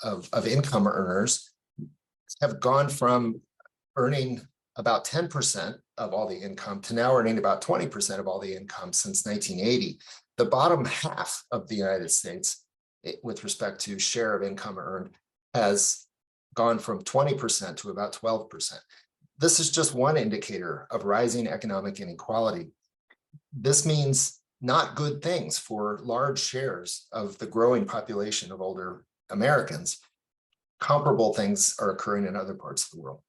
of income earners have gone from earning about 10% of all the income to now earning about 20% of all the income since 1980. The bottom half of the United States, with respect to share of income earned, has gone from 20% to about 12%. This is just one indicator of rising economic inequality. This means not good things for large shares of the growing population of older Americans. Comparable things are occurring in other parts of the world.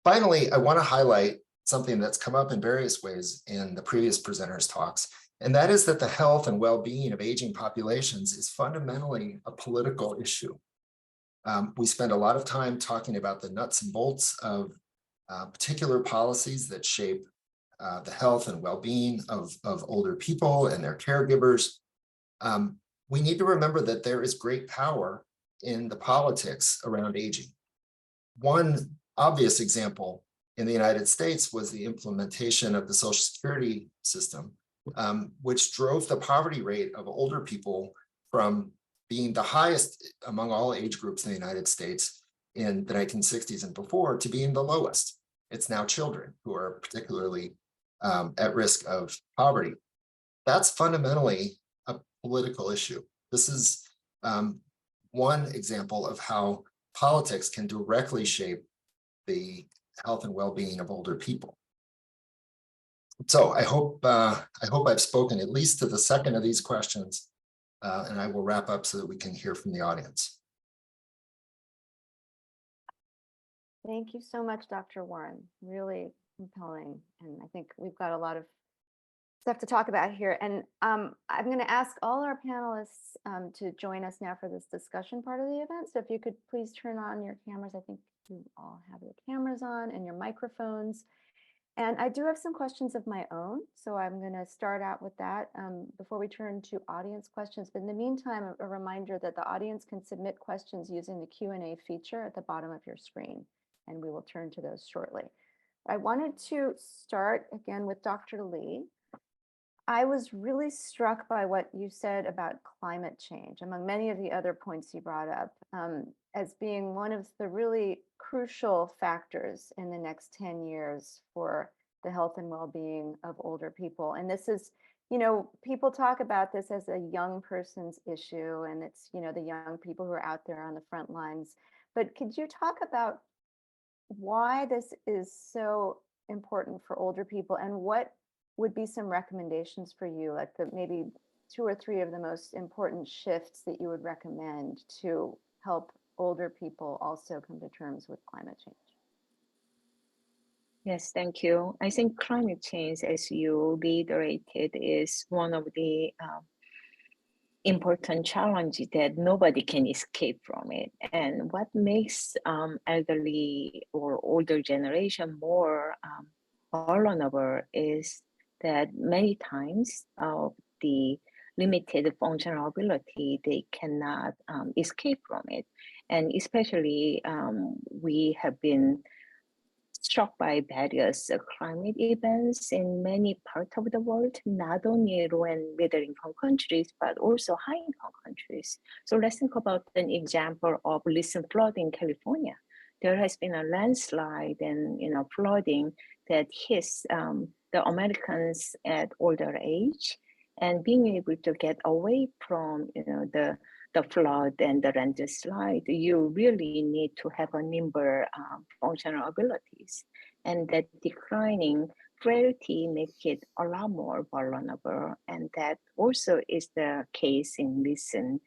Finally, I want to highlight something that's come up in various ways in the previous presenters' talks, and that is that the health and well-being of aging populations is fundamentally a political issue. We spend a lot of time talking about the nuts and bolts of particular policies that shape the health and well-being of older people and their caregivers. We need to remember that there is great power in the politics around aging. One obvious example in the United States was the implementation of the Social Security system, which drove the poverty rate of older people from being the highest among all age groups in the United States in the 1960s and before to being the lowest. It's now children who are particularly at risk of poverty. That's fundamentally a political issue. This is one example of how politics can directly shape the health and well-being of older people. So I hope I've spoken at least to the second of these questions, and I will wrap up so that we can hear from the audience. Thank you so much, Dr. Warren. Really compelling. And I think we've got a lot of stuff to talk about here. And I'm going to ask all our panelists to join us now for this discussion part of the event. So if you could please turn on your cameras. I think you all have your cameras on and your microphones. And I do have some questions of my own. So I'm going to start out with that before we turn to audience questions. But in the meantime, a reminder that the audience can submit questions using the Q&A feature at the bottom of your screen. And we will turn to those shortly. I wanted to start again with Dr. Lee. I was really struck by what you said about climate change, among many of the other points you brought up, as being one of the really crucial factors in the next 10 years for the health and well-being of older people. And this is, you know, people talk about this as a young person's issue, and it's, you know, the young people who are out there on the front lines. But could you talk about why this is so important for older people, and what would be some recommendations for you, like the maybe 2 or 3 of the most important shifts that you would recommend to help older people also come to terms with climate change? Yes, thank you. I think climate change, as you reiterated, is one of the important challenge that nobody can escape from it. And what makes elderly or older generation more vulnerable is that many times the limited functional ability, they cannot escape from it. And especially we have been struck by various climate events in many parts of the world, not only low and middle income countries, but also high income countries. So let's think about an example of recent flood in California. There has been a landslide and flooding that hits the Americans at older age, and being able to get away from the flood and the landslide, you really need to have a nimble functional abilities. And that declining frailty makes it a lot more vulnerable. And that also is the case in recent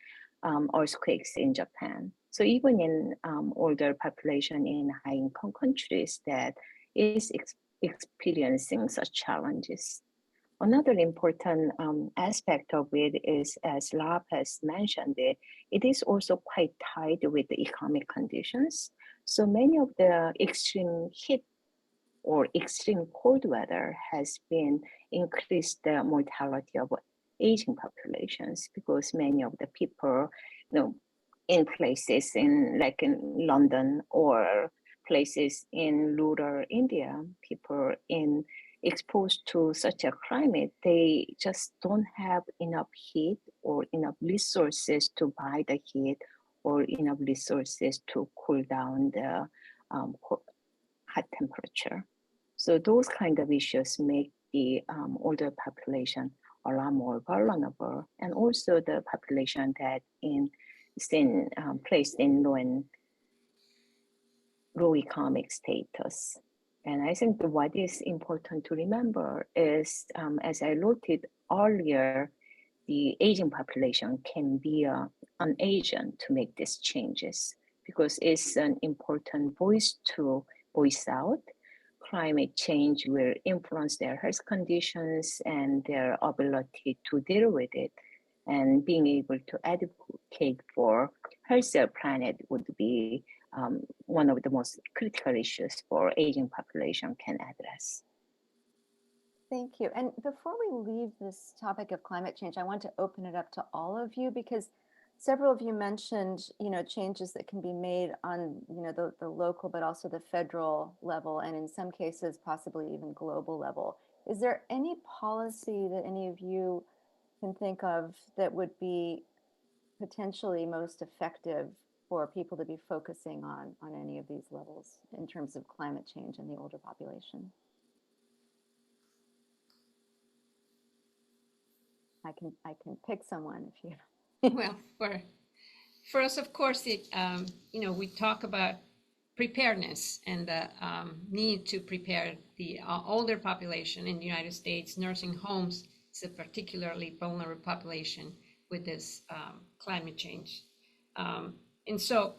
earthquakes in Japan. So even in older population in high income countries that is experiencing such challenges. Another important aspect of it is, as Lap has mentioned, it is also quite tied with the economic conditions. So many of the extreme heat or extreme cold weather has been increased the mortality of aging populations, because many of the people, in places like in London or places in rural India, people exposed to such a climate, they just don't have enough heat or enough resources to buy the heat or enough resources to cool down the hot temperature. So those kind of issues make the older population a lot more vulnerable, and also the population that is placed in low economic status. And I think what is important to remember is, as I noted earlier, the aging population can be an agent to make these changes, because it's an important voice to voice out. Climate change will influence their health conditions and their ability to deal with it. And being able to advocate for healthier planet would be one of the most critical issues for aging population can address. Thank you. And before we leave this topic of climate change, I want to open it up to all of you because several of you mentioned, changes that can be made on, the local, but also the federal level, and in some cases, possibly even global level. Is there any policy that any of you can think of that would be potentially most effective for people to be focusing on any of these levels in terms of climate change in the older population? I can pick someone if you. Well, for us, of course, we talk about preparedness and the need to prepare the older population in the United States. Nursing homes is a particularly vulnerable population with this climate change. And so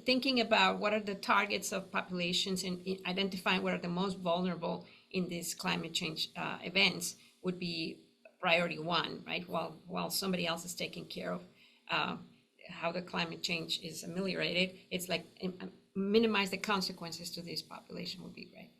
thinking about what are the targets of populations and identifying what are the most vulnerable in these climate change events would be priority one, right? While somebody else is taking care of how the climate change is ameliorated, it's like minimize the consequences to this population would be great.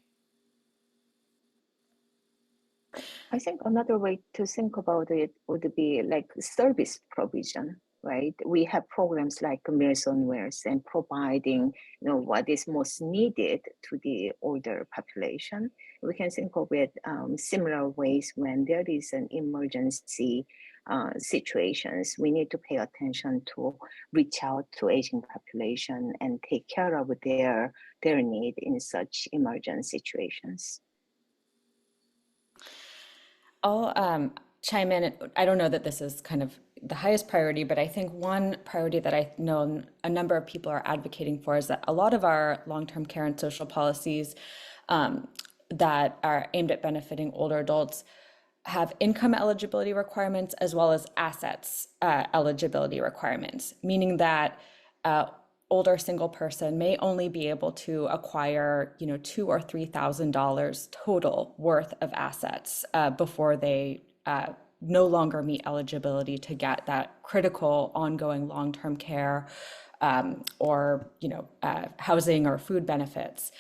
I think another way to think about it would be like service provision, right? We have programs like Meals on Wheels and providing, what is most needed to the older population. We can think of it similar ways when there is an emergency situations. We need to pay attention to reach out to aging population and take care of their need in such emergency situations. I'll chime in. I don't know that this is kind of the highest priority, but I think one priority that I know a number of people are advocating for is that a lot of our long-term care and social policies that are aimed at benefiting older adults have income eligibility requirements as well as assets eligibility requirements, meaning that older single person may only be able to acquire, $2,000 or $3,000 total worth of assets before they no longer meet eligibility to get that critical ongoing long-term care or housing or food benefits.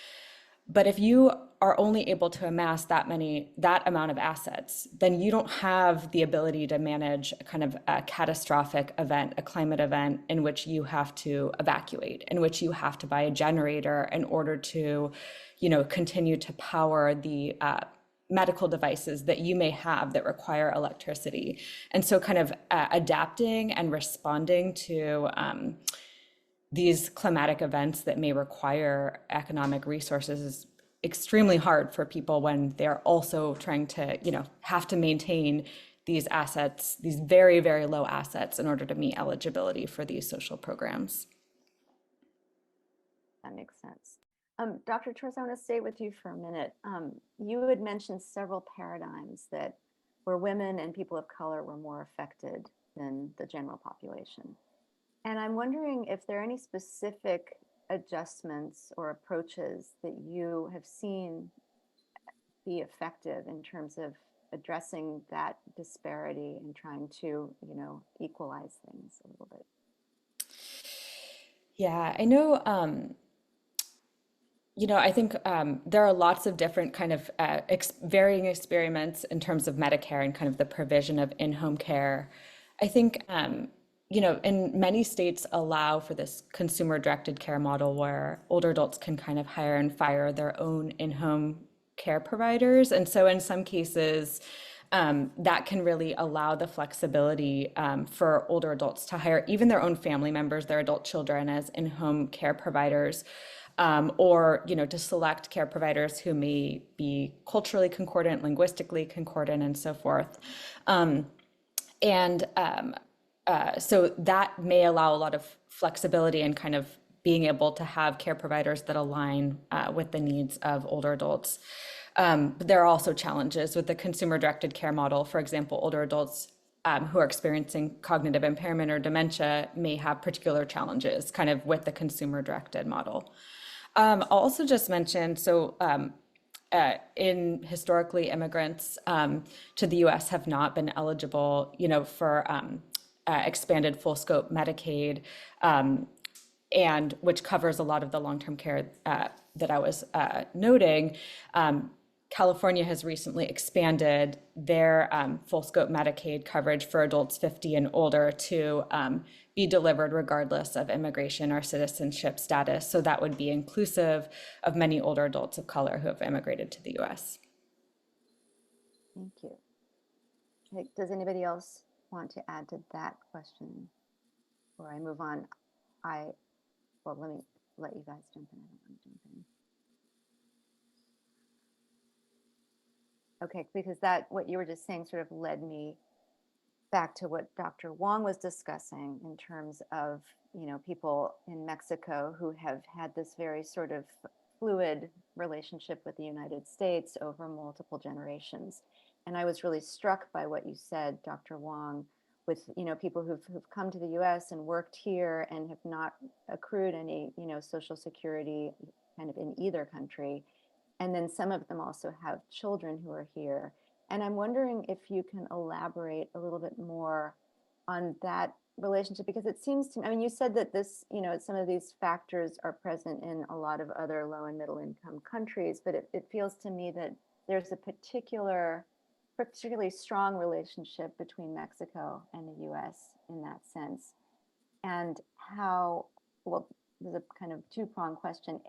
But if you are only able to amass that amount of assets, then you don't have the ability to manage a kind of a catastrophic event, a climate event in which you have to evacuate, in which you have to buy a generator in order to, continue to power the medical devices that you may have that require electricity. And so kind of adapting and responding to these climatic events that may require economic resources is extremely hard for people when they're also trying to, have to maintain these assets, these very, very low assets in order to meet eligibility for these social programs. That makes sense. Dr. Torres, I want to stay with you for a minute. You had mentioned several paradigms where women and people of color were more affected than the general population. And I'm wondering if there are any specific adjustments or approaches that you have seen be effective in terms of addressing that disparity and trying to, equalize things a little bit. Yeah, I know, I think there are lots of different kind of varying experiments in terms of Medicare and kind of the provision of in-home care. I think, in many states allow for this consumer-directed care model where older adults can kind of hire and fire their own in-home care providers. And so in some cases, that can really allow the flexibility for older adults to hire even their own family members, their adult children as in-home care providers, or, to select care providers who may be culturally concordant, linguistically concordant, and so forth. So that may allow a lot of flexibility and kind of being able to have care providers that align with the needs of older adults. But there are also challenges with the consumer-directed care model. For example, older adults who are experiencing cognitive impairment or dementia may have particular challenges kind of with the consumer-directed model. I'll also just mention, in historically immigrants to the US have not been eligible, for expanded full scope Medicaid and which covers a lot of the long-term care that I was noting. California has recently expanded their full scope Medicaid coverage for adults 50 and older to be delivered regardless of immigration or citizenship status. So that would be inclusive of many older adults of color who have immigrated to the US. Thank you. Okay, does anybody else want to add to that question? Before I move on, well, let me let you guys jump in. I don't want to jump in. Okay, because what you were just saying sort of led me back to what Dr. Wong was discussing in terms of, people in Mexico who have had this very sort of fluid relationship with the United States over multiple generations. And I was really struck by what you said, Dr. Wong, with, people who've come to the US and worked here and have not accrued any, Social Security kind of in either country. And then some of them also have children who are here. And I'm wondering if you can elaborate a little bit more on that relationship, because it seems to me, I mean, you said that this, some of these factors are present in a lot of other low and middle income countries, but it feels to me that there's a particularly strong relationship between Mexico and the US in that sense. And how, well, there's a kind of two-pronged question.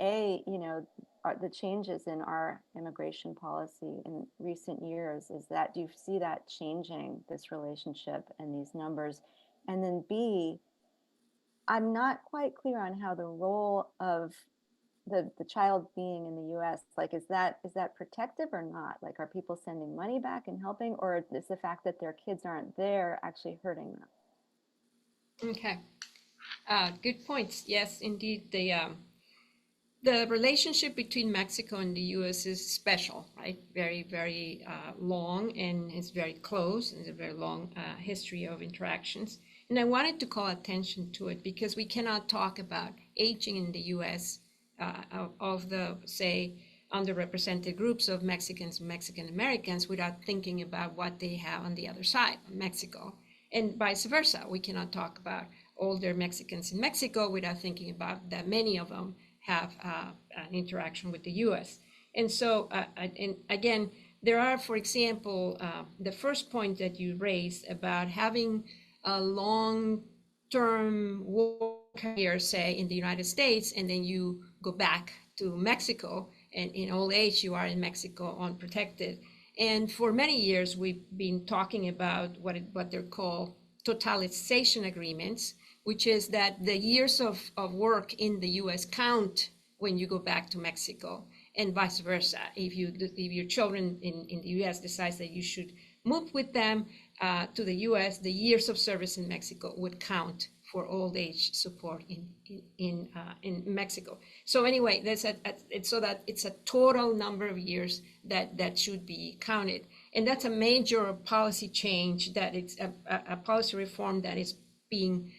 Are the changes in our immigration policy in recent years, do you see that changing this relationship and these numbers? And then B, I'm not quite clear on how the role of the child being in the US, like, is that protective or not? Like, are people sending money back and helping, or is the fact that their kids aren't there actually hurting them? Okay, good points. Yes, indeed, the relationship between Mexico and the US is special, right? Very, very long, and it's very close, and it's a very long history of interactions. And I wanted to call attention to it because we cannot talk about aging in the US of the, say, underrepresented groups of Mexicans and Mexican Americans without thinking about what they have on the other side, Mexico. And vice versa, we cannot talk about older Mexicans in Mexico without thinking about that many of them have an interaction with the US. And so, and again, there are, for example, the first point that you raised about having a long-term work career, say, in the United States, and then you go back to Mexico, and in old age, you are in Mexico unprotected. And for many years, we've been talking about what they're called totalization agreements, which is that the years of work in the US count when you go back to Mexico, and vice versa. If your children in the US decides that you should move with them to the US, the years of service in Mexico would count for old age support in Mexico. So anyway, it's so that it's a total number of years that should be counted. And that's a major policy change, that it's a policy reform that is being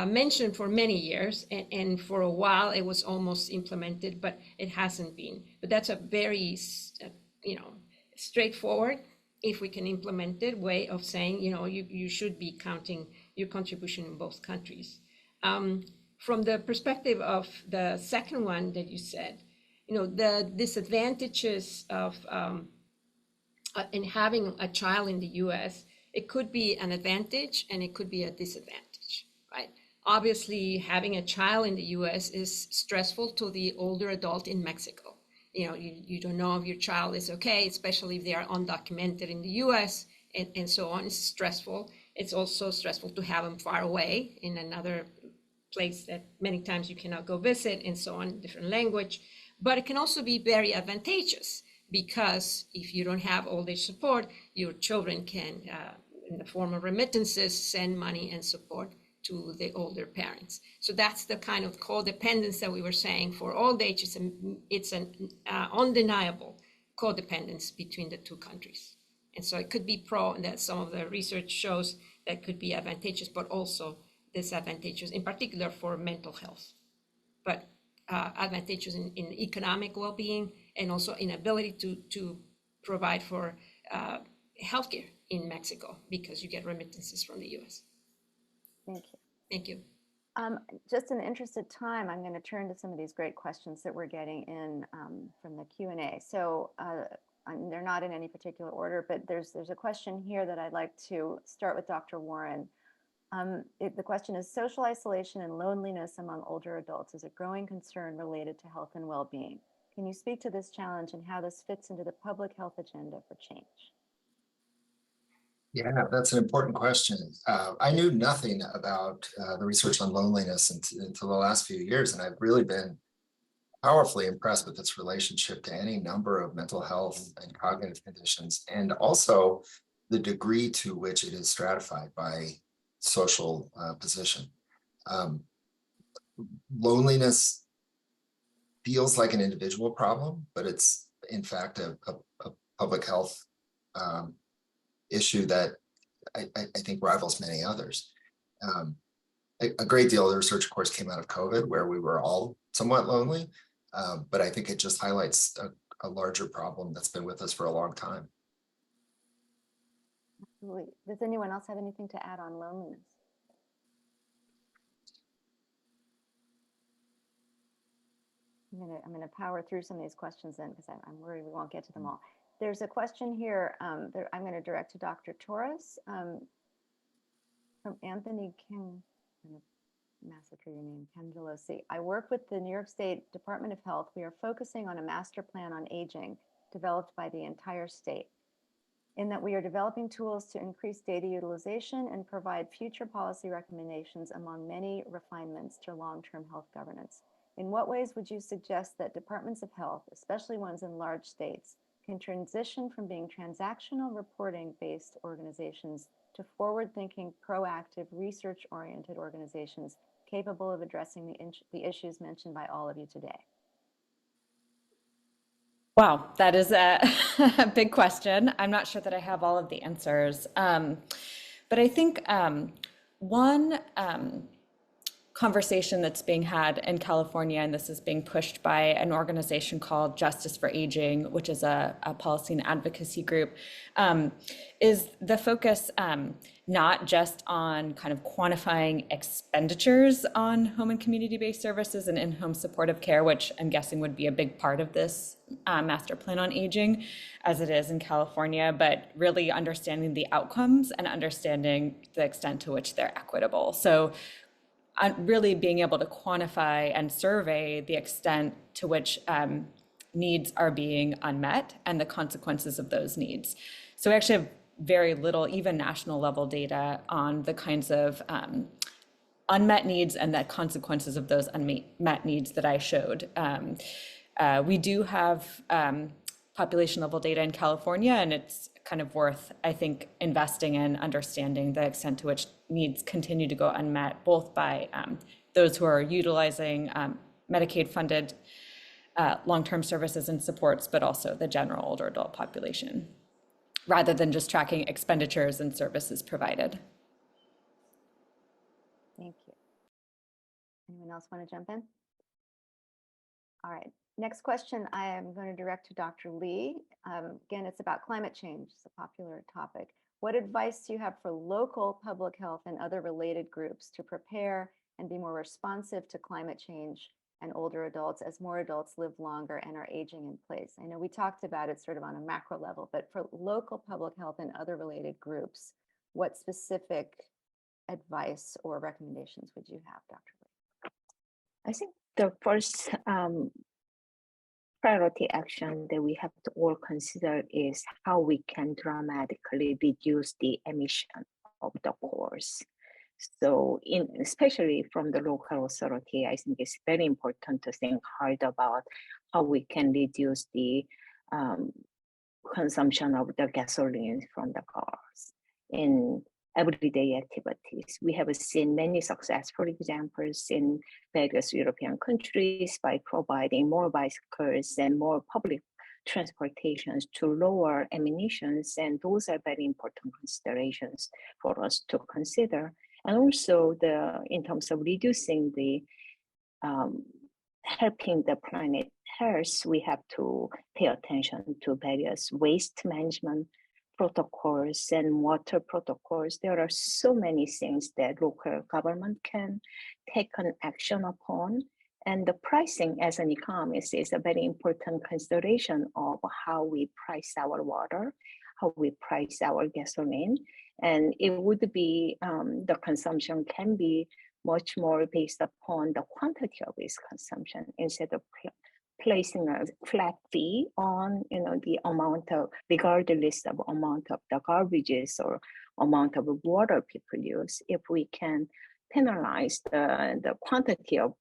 mentioned for many years, and for a while it was almost implemented, but it hasn't been. But that's a very, straightforward, if we can implement it, way of saying, you should be counting your contribution in both countries. From the perspective of the second one that you said, the disadvantages of in having a child in the US, it could be an advantage and it could be a disadvantage, right? Obviously, having a child in the US is stressful to the older adult in Mexico. You don't know if your child is okay, especially if they are undocumented in the US, and so on. It's stressful. It's also stressful to have them far away in another place that many times you cannot go visit, and so on, different language. But it can also be very advantageous, because if you don't have old age support, your children can, in the form of remittances, send money and support to the older parents. So that's the kind of codependence that we were saying for old age. It's an undeniable codependence between the two countries. And so it could be pro, and that some of the research shows that could be advantageous, but also disadvantageous, in particular for mental health. But advantageous in economic well-being, and also in ability to provide for healthcare in Mexico, because you get remittances from the US. Thank you. Thank you. Just in the interest of time, I'm going to turn to some of these great questions that we're getting in from the Q&A. So they're not in any particular order, but there's a question here that I'd like to start with Dr. Warren. The question is, social isolation and loneliness among older adults is a growing concern related to health and well-being. Can you speak to this challenge and how this fits into the public health agenda for change? Yeah, that's an important question. I knew nothing about the research on loneliness until the last few years, and I've really been powerfully impressed with its relationship to any number of mental health and cognitive conditions, and also the degree to which it is stratified by social position. Loneliness feels like an individual problem, but it's in fact a public health issue that I think rivals many others. A great deal of the research, of course, came out of COVID, where we were all somewhat lonely, but I think it just highlights a larger problem that's been with us for a long time. Absolutely. Does anyone else have anything to add on loneliness? I'm gonna power through some of these questions then, because I'm worried we won't get to them all. There's a question here I'm going to direct to Dr. Torres from Anthony King. I'm going to massacre your name, Cangelosi. I work with the New York State Department of Health. We are focusing on a master plan on aging developed by the entire state, in that we are developing tools to increase data utilization and provide future policy recommendations among many refinements to long-term health governance. In what ways would you suggest that departments of health, especially ones in large states, can transition from being transactional reporting-based organizations to forward-thinking, proactive, research-oriented organizations capable of addressing the issues mentioned by all of you today? Wow, that is a big question. I'm not sure that I have all of the answers. But I think one conversation that's being had in California, and this is being pushed by an organization called Justice for Aging, which is a policy and advocacy group, is the focus not just on kind of quantifying expenditures on home and community-based services and in-home supportive care, which I'm guessing would be a big part of this master plan on aging, as it is in California, but really understanding the outcomes and understanding the extent to which they're equitable. So really being able to quantify and survey the extent to which needs are being unmet and the consequences of those needs. So we actually have very little, even national level data on the kinds of unmet needs and the consequences of those unmet needs that I showed. We do have population level data in California, and it's kind of worth, I think, investing in understanding the extent to which needs continue to go unmet, both by those who are utilizing Medicaid-funded long-term services and supports, but also the general older adult population, rather than just tracking expenditures and services provided. Thank you. Anyone else want to jump in? All right. Next question I am going to direct to Dr. Lee. Again, it's about climate change. It's a popular topic. What advice do you have for local public health and other related groups to prepare and be more responsive to climate change and older adults as more adults live longer and are aging in place? I know we talked about it sort of on a macro level, but for local public health and other related groups, what specific advice or recommendations would you have, Dr. Lee? I think the first priority action that we have to all consider is how we can dramatically reduce the emission of the coals. So especially from the local authority, I think it's very important to think hard about how we can reduce the consumption of the gasoline from the cars in everyday activities. We have seen many successful examples in various European countries by providing more bicycles and more public transportations to lower emissions, and those are very important considerations for us to consider. And also in terms of reducing the helping the planet health, we have to pay attention to various waste management protocols and water protocols. There are so many things that local government can take an action upon. And the pricing as an economist is a very important consideration of how we price our water, how we price our gasoline. And it would be, the consumption can be much more based upon the quantity of its consumption instead of placing a flat fee on the amount of, regardless of amount of the garbages or amount of water people use. If we can penalize the quantity of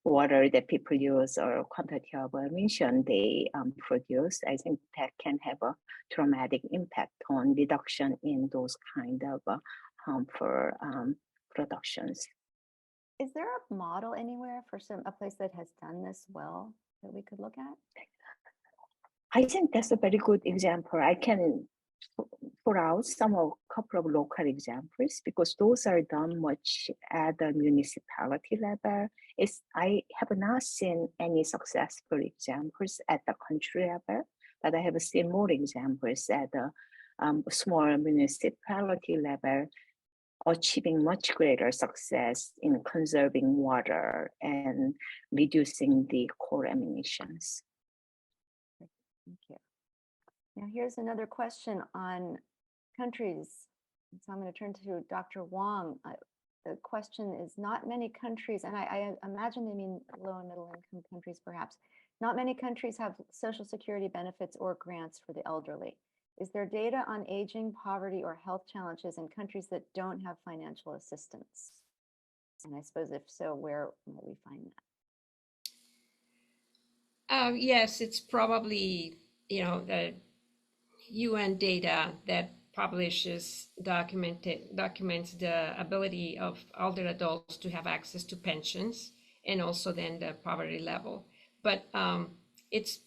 water that people use or quantity of emission they produce, I think that can have a dramatic impact on reduction in those kind of harmful productions. Is there a model anywhere for a place that has done this well that we could look at? I think that's a very good example. I can put out couple of local examples because those are done much at the municipality level. I have not seen any successful examples at the country level, but I have seen more examples at the small municipality level achieving much greater success in conserving water and reducing the core emissions. Thank you. Now here's another question on countries. So I'm going to turn to Dr. Wong. The question is, not many countries, and I imagine they mean low and middle income countries perhaps, not many countries have social security benefits or grants for the elderly. Is there data on aging, poverty, or health challenges in countries that don't have financial assistance? And I suppose if so, where might we find that? Yes, it's probably, the UN data that documents the ability of older adults to have access to pensions and also then the poverty level. But it's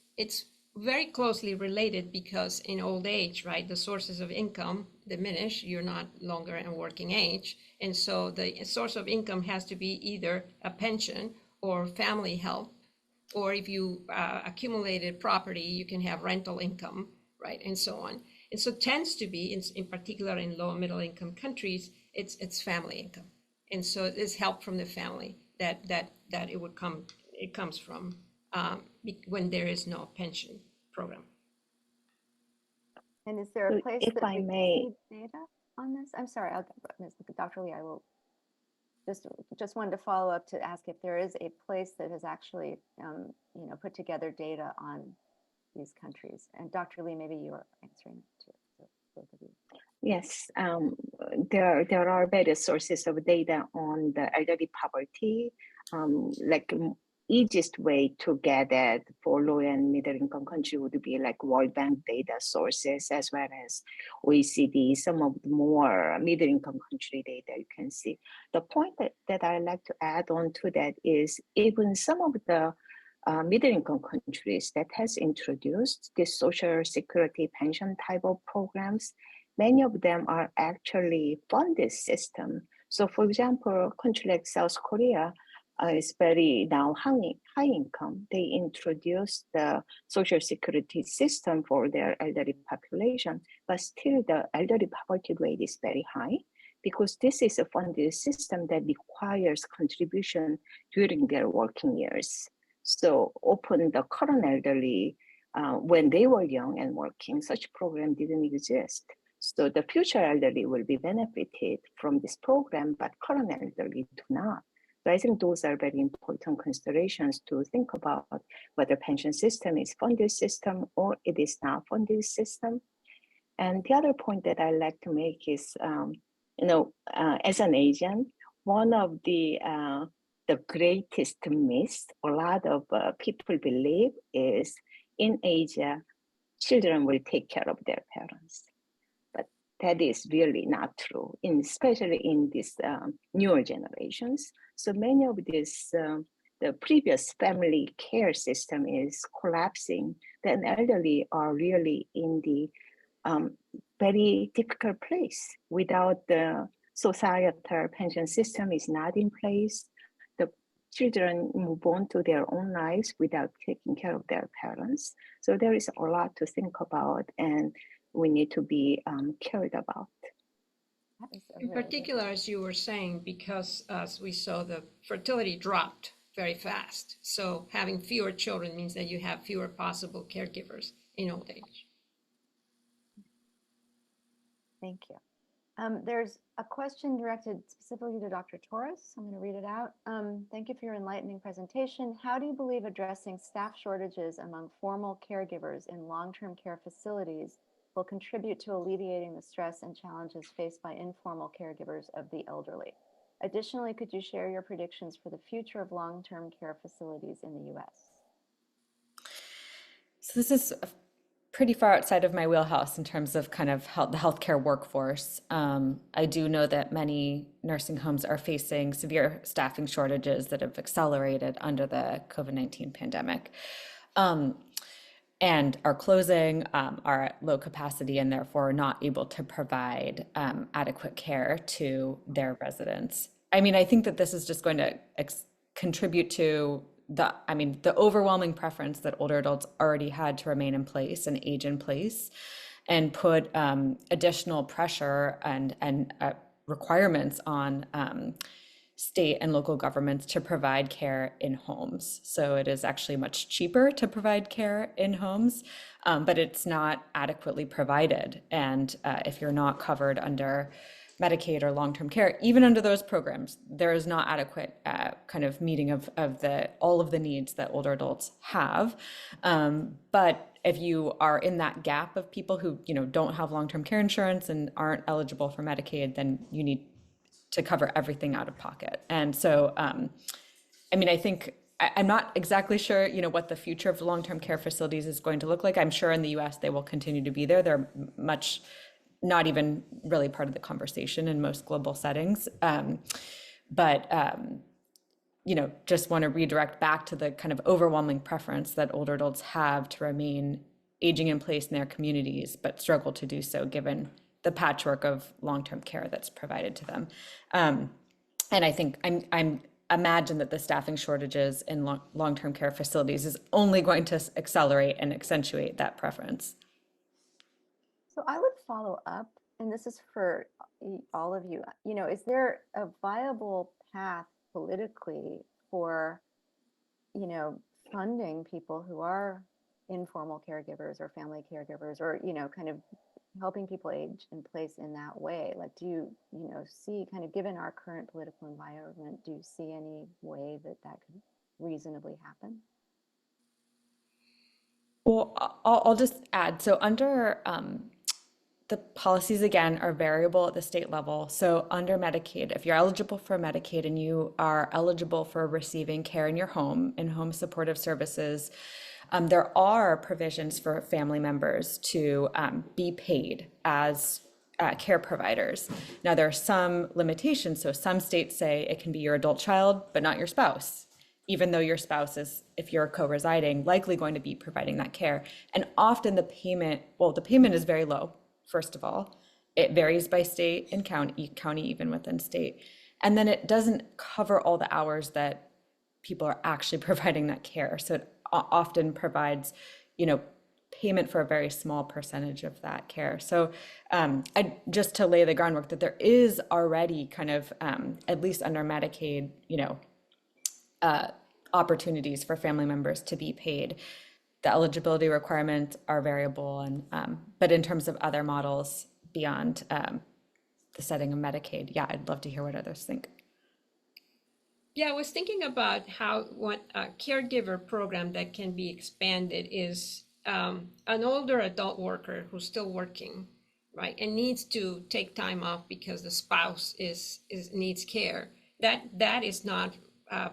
very closely related because in old age, right, the sources of income diminish. You're not longer in working age. And so the source of income has to be either a pension or family help, or if you accumulated property, you can have rental income, right, and so on. And so tends to be, in particular in low and middle income countries, it's family income. And so it's help from the family that it comes from when there is no pension program. And is there a place if that I we may, can see data on this? I'm sorry, Dr. Lee, I will just wanted to follow up to ask if there is a place that has actually put together data on these countries. And Dr. Lee, maybe you are answering it too. So both of you. Yes, there are various sources of data on the elderly poverty. Like easiest way to get that for low and middle income country would be like World Bank data sources, as well as OECD, some of the more middle income country data you can see. The point that I like to add on to that is even some of the middle income countries that has introduced this social security pension type of programs, many of them are actually funded system. So for example, a country like South Korea is very now high income. They introduced the social security system for their elderly population, but still the elderly poverty rate is very high because this is a funded system that requires contribution during their working years. So often the current elderly, when they were young and working, such program didn't exist. So the future elderly will be benefited from this program, but current elderly do not. So I think those are very important considerations to think about whether pension system is funded system or it is not funded system. And the other point that I like to make is, as an Asian, one of the greatest myths a lot of people believe is in Asia, children will take care of their parents. But that is really not true, especially in these newer generations. So many of these, the previous family care system is collapsing. The elderly are really in the very difficult place. Without the societal pension system is not in place, the children move on to their own lives without taking care of their parents. So there is a lot to think about. And we need to be cared about. That is a In really good particular, point. as you were saying, because as we saw, the fertility dropped very fast. So having fewer children means that you have fewer possible caregivers in old age. Thank you. There's a question directed specifically to Dr. Torres. I'm going to read it out. Thank you for your enlightening presentation. How do you believe addressing staff shortages among formal caregivers in long-term care facilities will contribute to alleviating the stress and challenges faced by informal caregivers of the elderly? Additionally, could you share your predictions for the future of long-term care facilities in the US? So this is pretty far outside of my wheelhouse in terms of kind of the healthcare workforce. I do know that many nursing homes are facing severe staffing shortages that have accelerated under the COVID-19 pandemic. And are closing, are at low capacity, and therefore not able to provide adequate care to their residents. I mean, I think that this is just going to contribute to the overwhelming preference that older adults already had to remain in place and age in place, and put additional pressure and requirements on state and local governments to provide care in homes. So it is actually much cheaper to provide care in homes, but it's not adequately provided. And if you're not covered under Medicaid or long-term care, even under those programs, there is not adequate kind of meeting of all of the needs that older adults have. But if you are in that gap of people who don't have long-term care insurance and aren't eligible for Medicaid, then you need to cover everything out of pocket. And so, I mean, I think I'm not exactly sure, what the future of long-term care facilities is going to look like. I'm sure in the US they will continue to be there. They're much not even really part of the conversation in most global settings. Just want to redirect back to the kind of overwhelming preference that older adults have to remain aging in place in their communities, but struggle to do so given the patchwork of long-term care that's provided to them. And I think I'm imagine that the staffing shortages in long-term care facilities is only going to accelerate and accentuate that preference. So I would follow up, and this is for all of you, is there a viable path politically for, funding people who are informal caregivers or family caregivers, or, kind of helping people age in place in that way? Like, do you, see, kind of given our current political environment, do you see any way that could reasonably happen? Well, I'll just add, so under the policies, again, are variable at the state level. So under Medicaid, if you're eligible for Medicaid and you are eligible for receiving care in your home, in-home supportive services, there are provisions for family members to be paid as care providers. Now, there are some limitations. So some states say it can be your adult child, but not your spouse, even though your spouse is, if you're co-residing, likely going to be providing that care. And often the payment is very low, first of all. It varies by state and county, even within state. And then it doesn't cover all the hours that people are actually providing that care. So it often provides, payment for a very small percentage of that care. So just to lay the groundwork that there is already kind of, at least under Medicaid, opportunities for family members to be paid. The eligibility requirements are variable, and but in terms of other models beyond the setting of Medicaid, yeah, I'd love to hear what others think. Yeah, I was thinking about how what a caregiver program that can be expanded is an older adult worker who's still working, right, and needs to take time off because the spouse needs care. That is not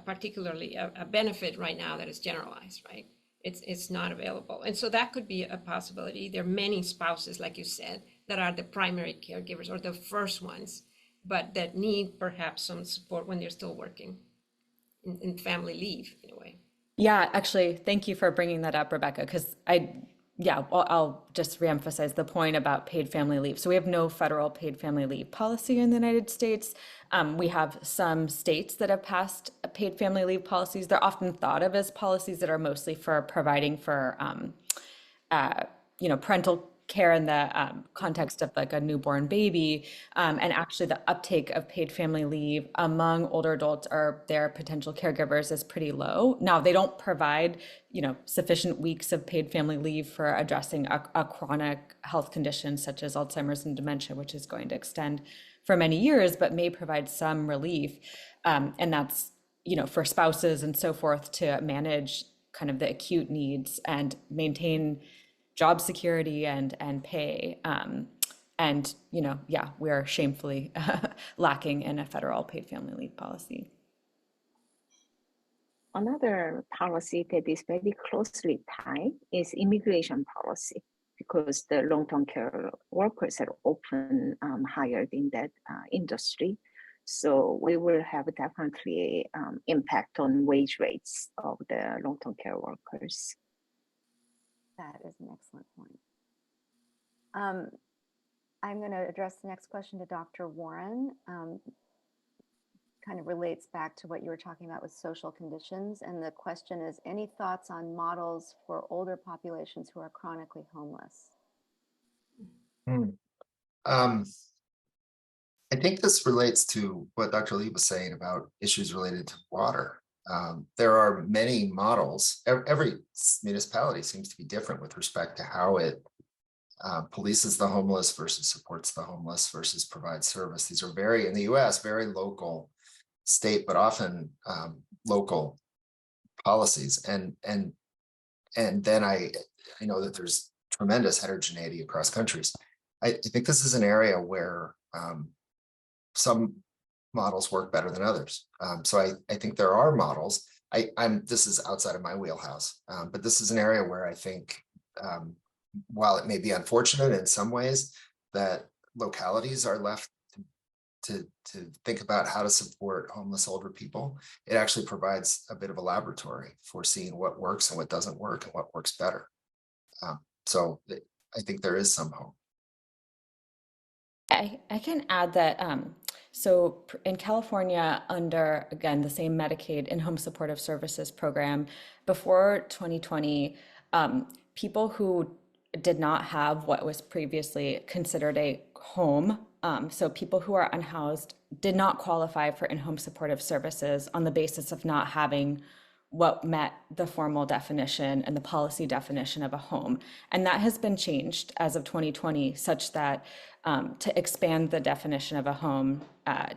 particularly a benefit right now that is generalized, right? It's not available. And so that could be a possibility. There are many spouses, like you said, that are the primary caregivers or the first ones, but that need perhaps some support when they're still working in family leave in a way. Yeah, actually, thank you for bringing that up, Rebecca, because I'll just reemphasize the point about paid family leave. So we have no federal paid family leave policy in the United States. We have some states that have passed paid family leave policies. They're often thought of as policies that are mostly for providing for, parental care in the context of like a newborn baby, and actually the uptake of paid family leave among older adults or their potential caregivers is pretty low. Now, they don't provide, sufficient weeks of paid family leave for addressing a chronic health condition such as Alzheimer's and dementia, which is going to extend for many years, but may provide some relief. And that's, for spouses and so forth to manage kind of the acute needs and maintain job security and pay. And, we are shamefully lacking in a federal paid family leave policy. Another policy that is very closely tied is immigration policy, because the long-term care workers are often hired in that industry. So we will have definitely impact on wage rates of the long-term care workers. That is an excellent point. I'm going to address the next question to Dr. Warren. Kind of relates back to what you were talking about with social conditions. And the question is, any thoughts on models for older populations who are chronically homeless? I think this relates to what Dr. Lee was saying about issues related to water. There are many models. Every municipality seems to be different with respect to how it polices the homeless versus supports the homeless versus provides service. These are very, in the US, very local state, but often local policies. And then I know that there's tremendous heterogeneity across countries. I think this is an area where some models work better than others. So I think there are models. This is outside of my wheelhouse, but this is an area where I think, while it may be unfortunate in some ways that localities are left to think about how to support homeless older people, it actually provides a bit of a laboratory for seeing what works and what doesn't work and what works better. So I think there is some hope. I can add that, so in California, under, again, the same Medicaid in-home supportive services program, before 2020, people who did not have what was previously considered a home, so people who are unhoused, did not qualify for in-home supportive services on the basis of not having what met the formal definition and the policy definition of a home. And that has been changed as of 2020, such that to expand the definition of a home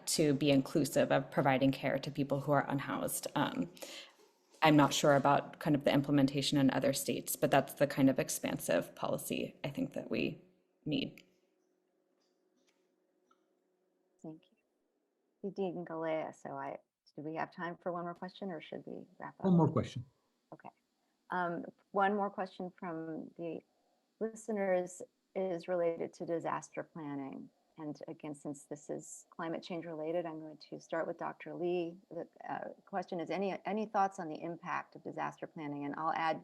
to be inclusive of providing care to people who are unhoused. I'm not sure about kind of the implementation in other states, but that's the kind of expansive policy I think that we need. Thank you. Dean Galea, do we have time for one more question, or should we wrap up? One more question. Okay. One more question from the listeners is related to disaster planning. And again, since this is climate change related, I'm going to start with Dr. Lee. The question is, any thoughts on the impact of disaster planning? And I'll add,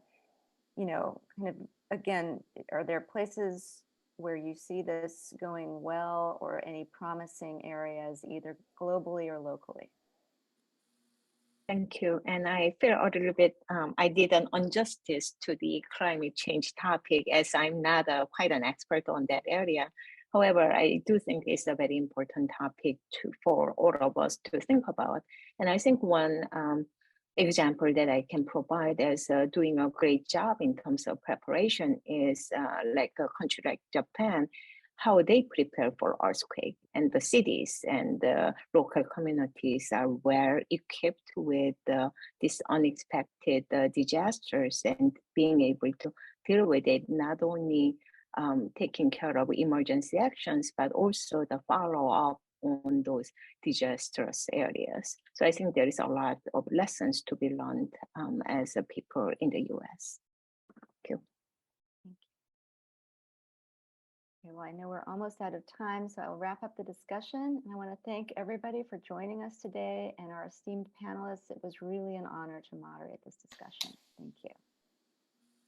kind of, again, are there places where you see this going well, or any promising areas, either globally or locally? Thank you. And I feel a little bit, I did an injustice to the climate change topic, as I'm not quite an expert on that area. However, I do think it's a very important topic for all of us to think about. And I think one example that I can provide as doing a great job in terms of preparation is like a country like Japan, how they prepare for earthquake, and the cities and the local communities are well equipped with these unexpected disasters, and being able to deal with it, not only taking care of emergency actions, but also the follow-up on those disastrous areas. So I think there is a lot of lessons to be learned as a people in the US. Thank you. Okay, well, I know we're almost out of time, so I'll wrap up the discussion. And I want to thank everybody for joining us today and our esteemed panelists. It was really an honor to moderate this discussion. Thank you.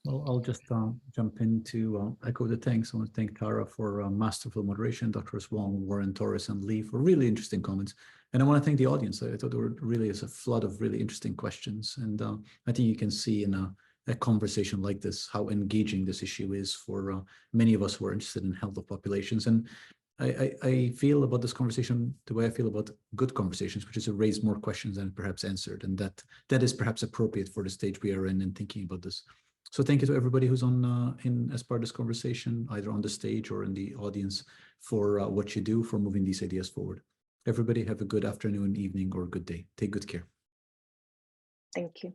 Well, I'll just jump in to echo the thanks. I want to thank Tara for masterful moderation, Drs. Wong, Warren, Torres, and Lee for really interesting comments. And I want to thank the audience. I thought there really is a flood of really interesting questions. And I think you can see in a conversation like this, how engaging this issue is for many of us who are interested in health of populations. And I feel about this conversation the way I feel about good conversations, which is to raise more questions than perhaps answered. And that is perhaps appropriate for the stage we are in thinking about this. So thank you to everybody who's on in as part of this conversation, either on the stage or in the audience, for what you do for moving these ideas forward. Everybody have a good afternoon, evening, or good day. Take good care. Thank you.